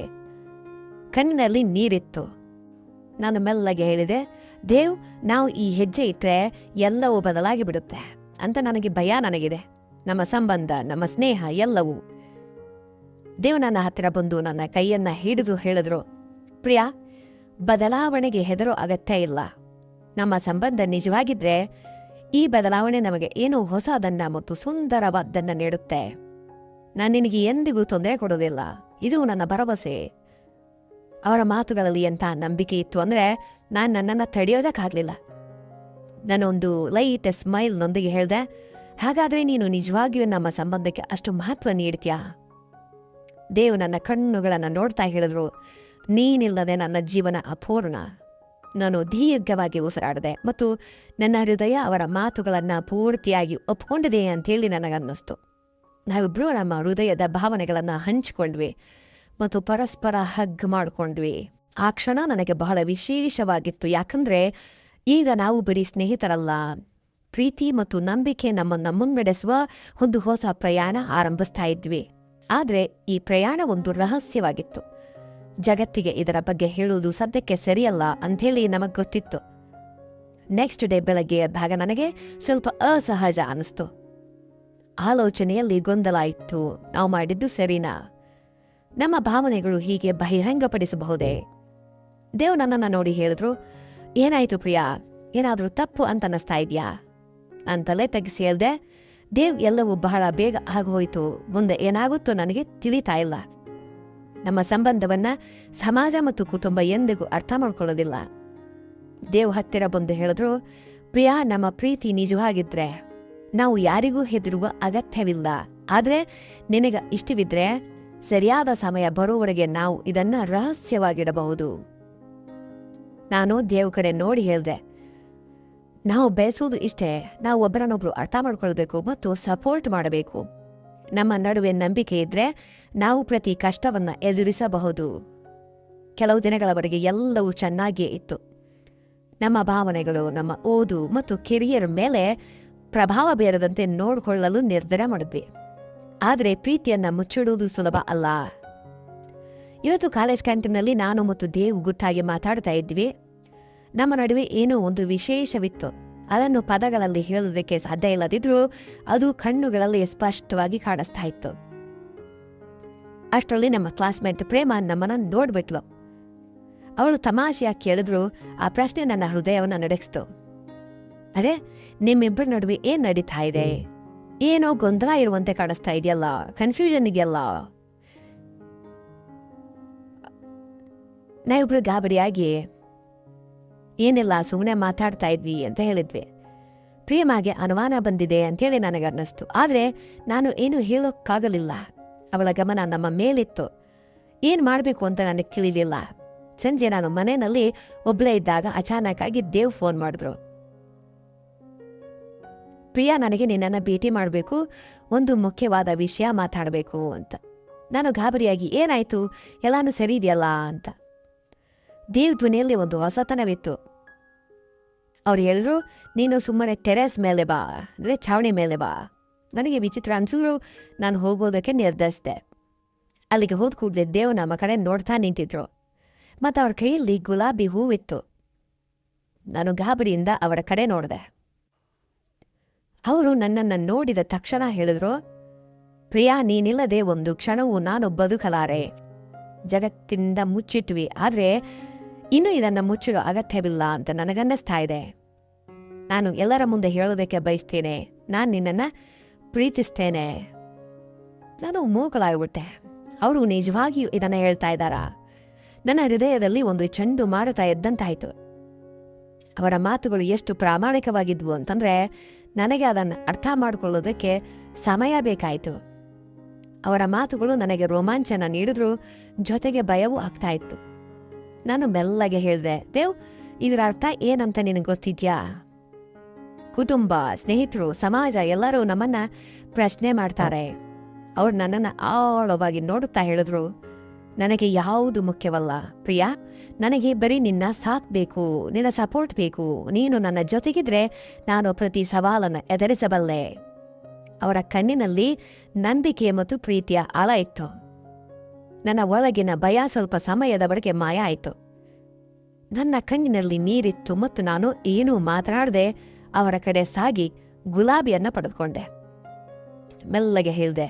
ಕಣ್ಣಿನಲ್ಲಿ ನೀರಿತ್ತು. ನಾನು ಮೆಲ್ಲಗೆ ಹೇಳಿದೆ, ದೇವ್, ನಾವು ಈ ಹೆಜ್ಜೆ ಇಟ್ಟರೆ ಎಲ್ಲವೂ ಬದಲಾಗಿ ಬಿಡುತ್ತೆ ಅಂತ ನನಗಿದೆ. ನಮ್ಮ ಸಂಬಂಧ, ನಮ್ಮ ಸ್ನೇಹ ಎಲ್ಲವೂ. ದೇವ್ ನನ್ನ ಹತ್ತಿರ ಬಂದು ನನ್ನ ಕೈಯನ್ನ ಹಿಡಿದು ಹೇಳಿದ್ರು, ಪ್ರಿಯಾ, ಬದಲಾವಣೆಗೆ ಹೆದರೋ ಅಗತ್ಯ ಇಲ್ಲ. ನಮ್ಮ ಸಂಬಂಧ ನಿಜವಾಗಿದ್ರೆ ಈ ಬದಲಾವಣೆ ನಮಗೆ ಏನೋ ಹೊಸದನ್ನ ಮತ್ತು ಸುಂದರವಾದ್ದನ್ನ ನೀಡುತ್ತೆ. ನಾನು ನಿನಗೆ ಎಂದಿಗೂ ತೊಂದರೆ ಕೊಡೋದಿಲ್ಲ, ಇದು ನನ್ನ ಭರವಸೆ. ಅವರ ಮಾತುಗಳಲ್ಲಿ ಎಂಥ ನಂಬಿಕೆ ಇತ್ತು ಅಂದರೆ ನಾನು ನನ್ನನ್ನು ತಡೆಯೋದಕ್ಕಾಗಲಿಲ್ಲ. ನಾನೊಂದು ಲೈಟ್ ಸ್ಮೈಲ್ನೊಂದಿಗೆ ಹೇಳಿದೆ, ಹಾಗಾದರೆ ನೀನು ನಿಜವಾಗಿಯೂ ನಮ್ಮ ಸಂಬಂಧಕ್ಕೆ ಅಷ್ಟು ಮಹತ್ವ ನೀಡ್ತೀಯಾ? ದೇವ್ ನನ್ನ ಕಣ್ಣುಗಳನ್ನು ನೋಡ್ತಾ ಹೇಳಿದ್ರು, ನೀನಿಲ್ಲದೆ ನನ್ನ ಜೀವನ ಅಪೂರ್ಣ. ನಾನು ದೀರ್ಘವಾಗಿ ಉಸಿರಾಡಿದೆ ಮತ್ತು ನನ್ನ ಹೃದಯ ಅವರ ಮಾತುಗಳನ್ನು ಪೂರ್ತಿಯಾಗಿ ಒಪ್ಕೊಂಡಿದೆ ಅಂತೇಳಿ ನನಗನ್ನಿಸ್ತು. ನಾವಿಬ್ಬರೂ ನಮ್ಮ ಹೃದಯದ ಭಾವನೆಗಳನ್ನು ಹಂಚಿಕೊಂಡ್ವಿ ಮತ್ತು ಪರಸ್ಪರ ಹಗ್ ಮಾಡಿಕೊಂಡ್ವಿ. ಆ ಕ್ಷಣ ನನಗೆ ಬಹಳ ವಿಶೇಷವಾಗಿತ್ತು, ಯಾಕಂದರೆ ಈಗ ನಾವು ಬರೀ ಸ್ನೇಹಿತರಲ್ಲ, ಪ್ರೀತಿ ಮತ್ತು ನಂಬಿಕೆ ನಮ್ಮನ್ನು ಮುನ್ನಡೆಸುವ ಒಂದು ಹೊಸ ಪ್ರಯಾಣ ಆರಂಭಿಸ್ತಾ ಇದ್ವಿ. ಆದರೆ ಈ ಪ್ರಯಾಣ ಒಂದು ರಹಸ್ಯವಾಗಿತ್ತು. ಜಗತ್ತಿಗೆ ಇದರ ಬಗ್ಗೆ ಹೇಳುವುದು ಸದ್ಯಕ್ಕೆ ಸರಿಯಲ್ಲ ಅಂಥೇಳಿ ನಮಗೆ ಗೊತ್ತಿತ್ತು. ನೆಕ್ಸ್ಟ್ ಡೇ ಬೆಳಗ್ಗೆ ಎದ್ದಾಗ ನನಗೆ ಸ್ವಲ್ಪ ಅಸಹಜ ಅನಿಸ್ತು. ಆಲೋಚನೆಯಲ್ಲಿ ಗೊಂದಲ ಇತ್ತು. ನಾವು ಮಾಡಿದ್ದು ಸರಿನಾ? ನಮ್ಮ ಭಾವನೆಗಳು ಹೀಗೆ ಬಹಿರಂಗಪಡಿಸಬಹುದೇ? ದೇವ್ ನನ್ನನ್ನು ನೋಡಿ ಹೇಳಿದ್ರು, ಏನಾಯ್ತು ಪ್ರಿಯಾ, ಏನಾದರೂ ತಪ್ಪು ಅಂತ ಅನ್ನಿಸ್ತಾ ಇದೆಯಾ? ನಾನು ತಲೆ ತೆಗೆಸಿ ಹೇಳ್ದೆ, ದೇವ್, ಎಲ್ಲವೂ ಬಹಳ ಬೇಗ ಆಗೋಯ್ತು, ಮುಂದೆ ಏನಾಗುತ್ತೋ ನನಗೆ ತಿಳಿತಾ ಇಲ್ಲ. ನಮ್ಮ ಸಂಬಂಧವನ್ನ ಸಮಾಜ ಮತ್ತು ಕುಟುಂಬ ಎಂದಿಗೂ ಅರ್ಥ ಮಾಡ್ಕೊಳ್ಳೋದಿಲ್ಲ. ದೇವ್ ಹತ್ತಿರ ಬಂದು ಹೇಳಿದ್ರು, ಪ್ರಿಯಾ, ನಮ್ಮ ಪ್ರೀತಿ ನಿಜವಾಗಿದ್ರೆ ನಾವು ಯಾರಿಗೂ ಹೆದರುವ ಅಗತ್ಯವಿಲ್ಲ. ಆದರೆ ನಿನಗೆ ಇಷ್ಟವಿದ್ರೆ ಸರಿಯಾದ ಸಮಯ ಬರುವವರೆಗೆ ನಾವು ಇದನ್ನ ರಹಸ್ಯವಾಗಿಡಬಹುದು. ನಾನು ದೇವ್ ಕಡೆ ನೋಡಿ ಹೇಳ್ದೆ, ನಾವು ಬಯಸುವುದು ಇಷ್ಟೇ, ನಾವು ಒಬ್ಬರನ್ನೊಬ್ರು ಅರ್ಥ ಮಾಡ್ಕೊಳ್ಬೇಕು ಮತ್ತು ಸಪೋರ್ಟ್ ಮಾಡಬೇಕು. ನಮ್ಮ ನಡುವೆ ನಂಬಿಕೆ ಇದ್ರೆ ನಾವು ಪ್ರತಿ ಕಷ್ಟವನ್ನ ಎದುರಿಸಬಹುದು. ಕೆಲವು ದಿನಗಳವರೆಗೆ ಎಲ್ಲವೂ ಚೆನ್ನಾಗಿಯೇ ಇತ್ತು. ನಮ್ಮ ಭಾವನೆಗಳು, ನಮ್ಮ ಓದು ಮತ್ತು ಕೆರಿಯರ್ ಮೇಲೆ ಪ್ರಭಾವ ಬೀರದಂತೆ ನೋಡಿಕೊಳ್ಳಲು ನಿರ್ಧಾರ ಮಾಡಿದ್ವಿ. ಆದರೆ ಪ್ರೀತಿಯನ್ನ ಮುಚ್ಚಿಡುವುದು ಸುಲಭ ಅಲ್ಲ. ಇವತ್ತು ಕಾಲೇಜ್ ಕ್ಯಾಂಟೀನ್ನಲ್ಲಿ ನಾನು ಮತ್ತು ದೇವ್ ಗುಟ್ಟಾಗಿ ಮಾತಾಡ್ತಾ ಇದ್ವಿ. ನಮ್ಮ ನಡುವೆ ಏನೋ ಒಂದು ವಿಶೇಷವಿತ್ತು. ಅದನ್ನು ಪದಗಳಲ್ಲಿ ಹೇಳೋದಕ್ಕೆ ಸಾಧ್ಯ ಇಲ್ಲದಿದ್ರೂ ಅದು ಕಣ್ಣುಗಳಲ್ಲಿ ಸ್ಪಷ್ಟವಾಗಿ ಕಾಣಿಸ್ತಾ ಇತ್ತು. ಅಷ್ಟರಲ್ಲಿ ನಮ್ಮ ಕ್ಲಾಸ್ಮೇಟ್ ಪ್ರೇಮ ನಮ್ಮನ್ನ ನೋಡ್ಬಿಟ್ಲು. ಅವಳು ತಮಾಷೆಯಾಗಿ ಕೇಳಿದ್ರು. ಆ ಪ್ರಶ್ನೆ ನನ್ನ ಹೃದಯವನ್ನು ನಡಗಿಸ್ತು. ಅರೆ, ನಿಮ್ಮಿಬ್ಬರ ನಡುವೆ ಏನ್ ನಡೀತಾ ಇದೆ? ಏನೋ ಗೊಂದಲ ಇರುವಂತೆ ಕಾಣಿಸ್ತಾ ಇದೆಯಲ್ಲ, ಕನ್ಫ್ಯೂಷನ್ ಇದೆಯಲ್ಲ. ನಾವಿಬ್ರು ಗಾಬರಿಯಾಗಿ ಏನಿಲ್ಲ, ಸುಮ್ಮನೆ ಮಾತಾಡ್ತಾ ಇದ್ವಿ ಅಂತ ಹೇಳಿದ್ವಿ. ಪ್ರಿಯಮಾಗೆ ಅನುಮಾನ ಬಂದಿದೆ ಅಂತೇಳಿ ನನಗನ್ನಿಸ್ತು. ಆದರೆ ನಾನು ಏನು ಹೇಳೋಕ್ಕಾಗಲಿಲ್ಲ. ಅವಳ ಗಮನ ನಮ್ಮ ಮೇಲಿತ್ತು. ಏನ್ ಮಾಡಬೇಕು ಅಂತ ನನಗೆ ತಿಳಿಲಿಲ್ಲ. ಸಂಜೆ ನಾನು ಮನೆಯಲ್ಲಿ ಒಬ್ಳೇ ಇದ್ದಾಗ ಅಚಾನಕ್ ಆಗಿ ದೇವ್ ಫೋನ್ ಮಾಡಿದ್ರು. ಪ್ರಿಯಾ, ನನಗೆ ನಿನ್ನನ್ನು ಭೇಟಿ ಮಾಡಬೇಕು, ಒಂದು ಮುಖ್ಯವಾದ ವಿಷಯ ಮಾತಾಡಬೇಕು ಅಂತ. ನಾನು ಗಾಬರಿಯಾಗಿ ಏನಾಯ್ತು, ಎಲ್ಲಾನು ಸರಿ ಇದೆಯಲ್ಲ ಅಂತ. ದೇವ್ ಧ್ವನಿಯಲ್ಲಿ ಒಂದು ಹೊಸತನವಿತ್ತು. ಅವ್ರು ಹೇಳಿದ್ರು, ನೀನು ಸುಮ್ಮನೆ ಟೆರೆಸ್ ಮೇಲೆ ಬಾ, ಅಂದರೆ ಛಾವಣಿ ಮೇಲೆ ಬಾ. ನನಗೆ ವಿಚಿತ್ರ ಅನ್ಸಿದ್ರು. ನಾನು ಹೋಗೋದಕ್ಕೆ ನಿರ್ಧರಿಸಿದೆ. ಅಲ್ಲಿಗೆ ಹೋದ ಕೂಡಲೇ ದೇವ್ ನಮ್ಮ ಕಡೆ ನೋಡ್ತಾ ನಿಂತಿದ್ರು ಮತ್ತು ಅವ್ರ ಕೈಯಲ್ಲಿ ಗುಲಾಬಿ ಹೂವಿತ್ತು. ನಾನು ಗಾಬರಿಯಿಂದ ಅವರ ಕಡೆ ನೋಡಿದೆ. ಅವರು ನನ್ನನ್ನು ನೋಡಿದ ತಕ್ಷಣ ಹೇಳಿದ್ರು, ಪ್ರಿಯಾ, ನೀನಿಲ್ಲದೆ ಒಂದು ಕ್ಷಣವೂ ನಾನು ಬದುಕಲಾರೆ. ಜಗತ್ತಿಂದ ಮುಚ್ಚಿಟ್ವಿ, ಆದರೆ ಇನ್ನು ಇದನ್ನು ಮುಚ್ಚಿಡೋ ಅಗತ್ಯವಿಲ್ಲ ಅಂತ ನನಗನ್ನಿಸ್ತಾ ಇದೆ. ನಾನು ಎಲ್ಲರ ಮುಂದೆ ಹೇಳೋದಕ್ಕೆ ಬಯಸ್ತೇನೆ, ನಾನು ನಿನ್ನನ್ನು ಪ್ರೀತಿಸ್ತೇನೆ. ನಾನು ಮೂಕಲಾಗ್ಬಿಟ್ಟೆ. ಅವರು ನಿಜವಾಗಿಯೂ ಇದನ್ನು ಹೇಳ್ತಾ ಇದ್ದಾರಾ? ನನ್ನ ಹೃದಯದಲ್ಲಿ ಒಂದು ಚೆಂಡು ಮಾರುತ್ತಾ ಇದ್ದಂತಾಯಿತು. ಅವರ ಮಾತುಗಳು ಎಷ್ಟು ಪ್ರಾಮಾಣಿಕವಾಗಿದ್ವು ಅಂತಂದರೆ ನನಗೆ ಅದನ್ನು ಅರ್ಥ ಮಾಡಿಕೊಳ್ಳೋದಕ್ಕೆ ಸಮಯ ಬೇಕಾಯಿತು. ಅವರ ಮಾತುಗಳು ನನಗೆ ರೋಮಾಂಚನ ನೀಡಿದ್ರು, ಜೊತೆಗೆ ಭಯವೂ ಆಗ್ತಾ ಇತ್ತು. ನಾನು ಮೆಲ್ಲಗೆ ಹೇಳಿದೆ, ದೇವ್, ಇದರ ಅರ್ಥ ಏನಂತ ನಿನಗೆ ಗೊತ್ತಿದ್ಯಾ? ಕುಟುಂಬ, ಸ್ನೇಹಿತರು, ಸಮಾಜ ಎಲ್ಲರೂ ನಮ್ಮನ್ನ ಪ್ರಶ್ನೆ ಮಾಡ್ತಾರೆ. ಅವ್ರು ನನ್ನನ್ನು ಆಳವಾಗಿ ನೋಡುತ್ತಾ ಹೇಳಿದ್ರು, ನನಗೆ ಯಾವುದು ಮುಖ್ಯವಲ್ಲ ಪ್ರಿಯಾ, ನನಗೆ ಬರೀ ನಿನ್ನ ಸಾಥ್ ಬೇಕು, ನಿನ್ನ ಸಪೋರ್ಟ್ ಬೇಕು. ನೀನು ನನ್ನ ಜೊತೆಗಿದ್ರೆ ನಾನು ಪ್ರತಿ ಸವಾಲನ್ನು ಎದುರಿಸಬಲ್ಲೆ. ಅವರ ಕಣ್ಣಿನಲ್ಲಿ ನಂಬಿಕೆ ಮತ್ತು ಪ್ರೀತಿಯ ಅಲ ಇತ್ತು. ನನ್ನ ಒಳಗಿನ ಭಯ ಸ್ವಲ್ಪ ಸಮಯದವರೆಗೆ ಮಾಯ ಆಯಿತು. ನನ್ನ ಕಣ್ಣಿನಲ್ಲಿ ನೀರಿತ್ತು ಮತ್ತು ನಾನು ಏನೂ ಮಾತನಾಡದೆ ಅವರ ಕಡೆ ಸಾಗಿ ಗುಲಾಬಿಯನ್ನು ಪಡೆದುಕೊಂಡೆ. ಮೆಲ್ಲಗೆ ಹೇಳಿದೆ,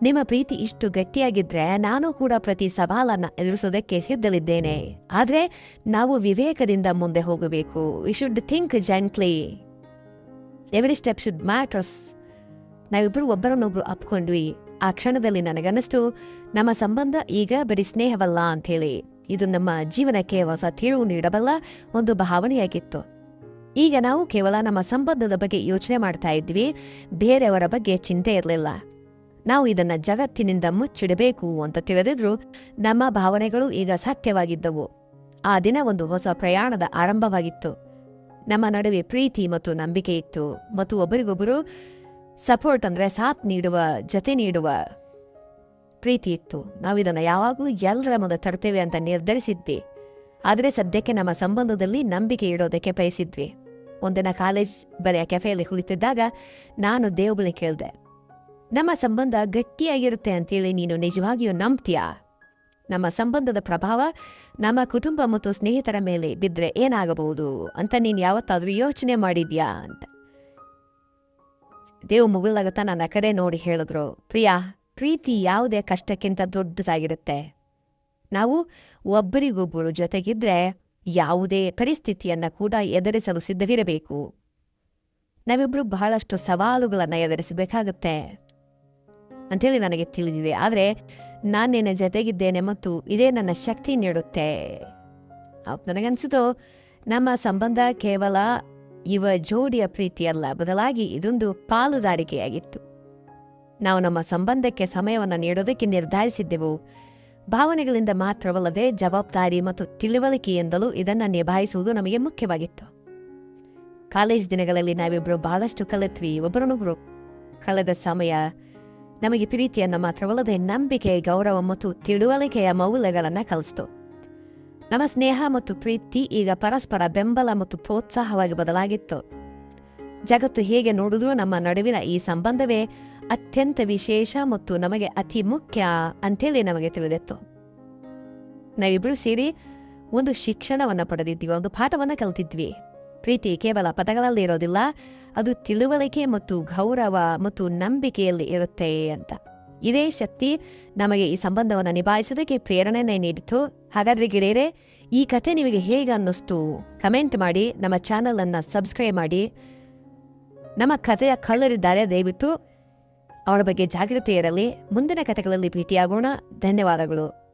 ನಿಮ್ಮ ಪ್ರೀತಿ ಇಷ್ಟು ಗಟ್ಟಿಯಾಗಿದ್ರೆ ನಾನು ಕೂಡ ಪ್ರತಿ ಸವಾಲನ್ನು ಎದುರಿಸೋದಕ್ಕೆ ಸಿದ್ಧಲಿದ್ದೇನೆ. ಆದರೆ ನಾವು ವಿವೇಕದಿಂದ ಮುಂದೆ ಹೋಗಬೇಕು. We should think gently. Every step should matters. ನಾವಿಬ್ಬರು ಒಬ್ಬರನ್ನೊಬ್ರು ಅಪ್ಕೊಂಡ್ವಿ. ಆ ಕ್ಷಣದಲ್ಲಿ ನನಗನ್ನಿಸ್ತು, ನಮ್ಮ ಸಂಬಂಧ ಈಗ ಬರೀ ಸ್ನೇಹವಲ್ಲ ಅಂಥೇಳಿ, ಇದು ನಮ್ಮ ಜೀವನಕ್ಕೆ ಹೊಸ ತಿರುವು ನೀಡಬಲ್ಲ ಒಂದು ಭಾವನೆಯಾಗಿತ್ತು. ಈಗ ನಾವು ಕೇವಲ ನಮ್ಮ ಸಂಬಂಧದ ಬಗ್ಗೆ ಯೋಚನೆ ಮಾಡ್ತಾ ಇದ್ವಿ, ಬೇರೆಯವರ ಬಗ್ಗೆ ಚಿಂತೆ ಇರಲಿಲ್ಲ. ನಾವು ಇದನ್ನ ಜಗತ್ತಿನಿಂದ ಮುಚ್ಚಿಡಬೇಕು ಅಂತ ತಿಳಿದಿದ್ರು ನಮ್ಮ ಭಾವನೆಗಳು ಈಗ ಸತ್ಯವಾಗಿದ್ದವು. ಆ ದಿನ ಒಂದು ಹೊಸ ಪ್ರಯಾಣದ ಆರಂಭವಾಗಿತ್ತು. ನಮ್ಮ ನಡುವೆ ಪ್ರೀತಿ ಮತ್ತು ನಂಬಿಕೆ ಇತ್ತು ಮತ್ತು ಒಬ್ಬರಿಗೊಬ್ಬರು ಸಪೋರ್ಟ್ ಅಂದರೆ ಸಾಥ್ ನೀಡುವ, ಜೊತೆ ನೀಡುವ ಪ್ರೀತಿ ಇತ್ತು. ನಾವಿದನ್ನು ಯಾವಾಗಲೂ ಎಲ್ಲರ ಮುಂದೆ ತರ್ತೇವೆ ಅಂತ ನಿರ್ಧರಿಸಿದ್ವಿ. ಆದರೆ ಸದ್ಯಕ್ಕೆ ನಮ್ಮ ಸಂಬಂಧದಲ್ಲಿ ನಂಬಿಕೆ ಇಡೋದಕ್ಕೆ ಬಯಸಿದ್ವಿ. ಒಂದಿನ ಕಾಲೇಜ್ ಬಳಿಯ ಕೆಫೆಯಲ್ಲಿ ಕುಳಿತಿದ್ದಾಗ ನಾನು ದೇವ್ಬಳಿ ಕೇಳಿದೆ, ನಮ್ಮ ಸಂಬಂಧ ಗಟ್ಟಿಯಾಗಿರುತ್ತೆ ಅಂತೇಳಿ ನೀನು ನಿಜವಾಗಿಯೂ ನಂಬ್ತೀಯಾ? ನಮ್ಮ ಸಂಬಂಧದ ಪ್ರಭಾವ ನಮ್ಮ ಕುಟುಂಬ ಮತ್ತು ಸ್ನೇಹಿತರ ಮೇಲೆ ಬಿದ್ದರೆ ಏನಾಗಬಹುದು ಅಂತ ನೀನು ಯಾವತ್ತಾದರೂ ಯೋಚನೆ ಮಾಡಿದ್ಯಾ ಅಂತ. ದೇವ್ ಮುಗುಳಾಗುತ್ತಾ ನನ್ನ ಕಡೆ ನೋಡಿ ಹೇಳಿದ್ರು, ಪ್ರಿಯಾ, ಪ್ರೀತಿ ಯಾವುದೇ ಕಷ್ಟಕ್ಕಿಂತ ದೊಡ್ಡದಾಗಿರುತ್ತೆ. ನಾವು ಒಬ್ಬರಿಗೊಬ್ಬರು ಜೊತೆಗಿದ್ರೆ ಯಾವುದೇ ಪರಿಸ್ಥಿತಿಯನ್ನು ಕೂಡ ಎದುರಿಸಲು ಸಿದ್ಧವಿರಬೇಕು. ನಾವಿಬ್ಬರು ಬಹಳಷ್ಟು ಸವಾಲುಗಳನ್ನು ಎದುರಿಸಬೇಕಾಗತ್ತೆ ಅಂಥೇಳಿ ನನಗೆ ತಿಳಿದಿದೆ. ಆದರೆ ನಾನು ನಿನ್ನ ಜೊತೆಗಿದ್ದೇನೆ ಮತ್ತು ಇದೇ ನನ್ನ ಶಕ್ತಿ ನೀಡುತ್ತೆ. ನನಗನ್ಸಿತು ನಮ್ಮ ಸಂಬಂಧ ಕೇವಲ ಇವ ಜೋಡಿಯ ಪ್ರೀತಿಯಲ್ಲ, ಬದಲಾಗಿ ಇದೊಂದು ಪಾಲುದಾರಿಕೆಯಾಗಿತ್ತು. ನಾವು ನಮ್ಮ ಸಂಬಂಧಕ್ಕೆ ಸಮಯವನ್ನು ನೀಡೋದಕ್ಕೆ ನಿರ್ಧರಿಸಿದ್ದೆವು. ಭಾವನೆಗಳಿಂದ ಮಾತ್ರವಲ್ಲದೆ ಜವಾಬ್ದಾರಿ ಮತ್ತು ತಿಳುವಳಿಕೆಯಿಂದಲೂ ಇದನ್ನು ನಿಭಾಯಿಸುವುದು ನಮಗೆ ಮುಖ್ಯವಾಗಿತ್ತು. ಕಾಲೇಜ್ ದಿನಗಳಲ್ಲಿ ನಾವಿಬ್ಬರು ಬಹಳಷ್ಟು ಕಲಿತ್ವಿ. ಒಬ್ಬರನ್ನೊಬ್ಬರು ಕಳೆದ ಸಮಯ ನಮಗೆ ಪ್ರೀತಿಯನ್ನು ಮಾತ್ರವಲ್ಲದೆ ನಂಬಿಕೆ, ಗೌರವ ಮತ್ತು ತಿಳುವಳಿಕೆಯ ಮೌಲ್ಯಗಳನ್ನು ಕಲಿಸ್ತು. ನಮ್ಮ ಸ್ನೇಹ ಮತ್ತು ಪ್ರೀತಿ ಈಗ ಪರಸ್ಪರ ಬೆಂಬಲ ಮತ್ತು ಪ್ರೋತ್ಸಾಹವಾಗಿ ಬದಲಾಗಿತ್ತು. ಜಗತ್ತು ಹೇಗೆ ನೋಡಿದ್ರೂ ನಮ್ಮ ನಡುವಿನ ಈ ಸಂಬಂಧವೇ ಅತ್ಯಂತ ವಿಶೇಷ ಮತ್ತು ನಮಗೆ ಅತಿ ಮುಖ್ಯ ಅಂತೇಳಿ ನಮಗೆ ತಿಳಿದಿತ್ತು. ನಾವಿಬ್ಬರು ಸೇರಿ ಒಂದು ಶಿಕ್ಷಣವನ್ನು ಪಡೆದಿದ್ವಿ, ಒಂದು ಪಾಠವನ್ನು ಕಲಿತಿದ್ವಿ. ಪ್ರೀತಿ ಕೇವಲ ಪದಗಳಲ್ಲಿ ಇರೋದಿಲ್ಲ, ಅದು ತಿಳುವಳಿಕೆ ಮತ್ತು ಗೌರವ ಮತ್ತು ನಂಬಿಕೆಯಲ್ಲಿ ಇರುತ್ತೆ ಅಂತ. ಇದೇ ಶಕ್ತಿ ನಮಗೆ ಈ ಸಂಬಂಧವನ್ನು ನಿಭಾಯಿಸೋದಕ್ಕೆ ಪ್ರೇರಣೆನೇ ನೀಡಿತು. ಹಾಗಾದರೆ ಗೆಳೆಯರೆ, ಈ ಕಥೆ ನಿಮಗೆ ಹೇಗೆ ಅನ್ನಿಸ್ತು ಕಮೆಂಟ್ ಮಾಡಿ, ನಮ್ಮ ಚಾನಲನ್ನು ಸಬ್ಸ್ಕ್ರೈಬ್ ಮಾಡಿ. ನಮ್ಮ ಕಥೆಯ ಕಳ್ಳರಿದ್ದಾರೆ, ದಯವಿಟ್ಟು ಅವರ ಬಗ್ಗೆ ಜಾಗೃತಿ ಇರಲಿ. ಮುಂದಿನ ಕಥೆಗಳಲ್ಲಿ ಭೇಟಿಯಾಗೋಣ. ಧನ್ಯವಾದಗಳು.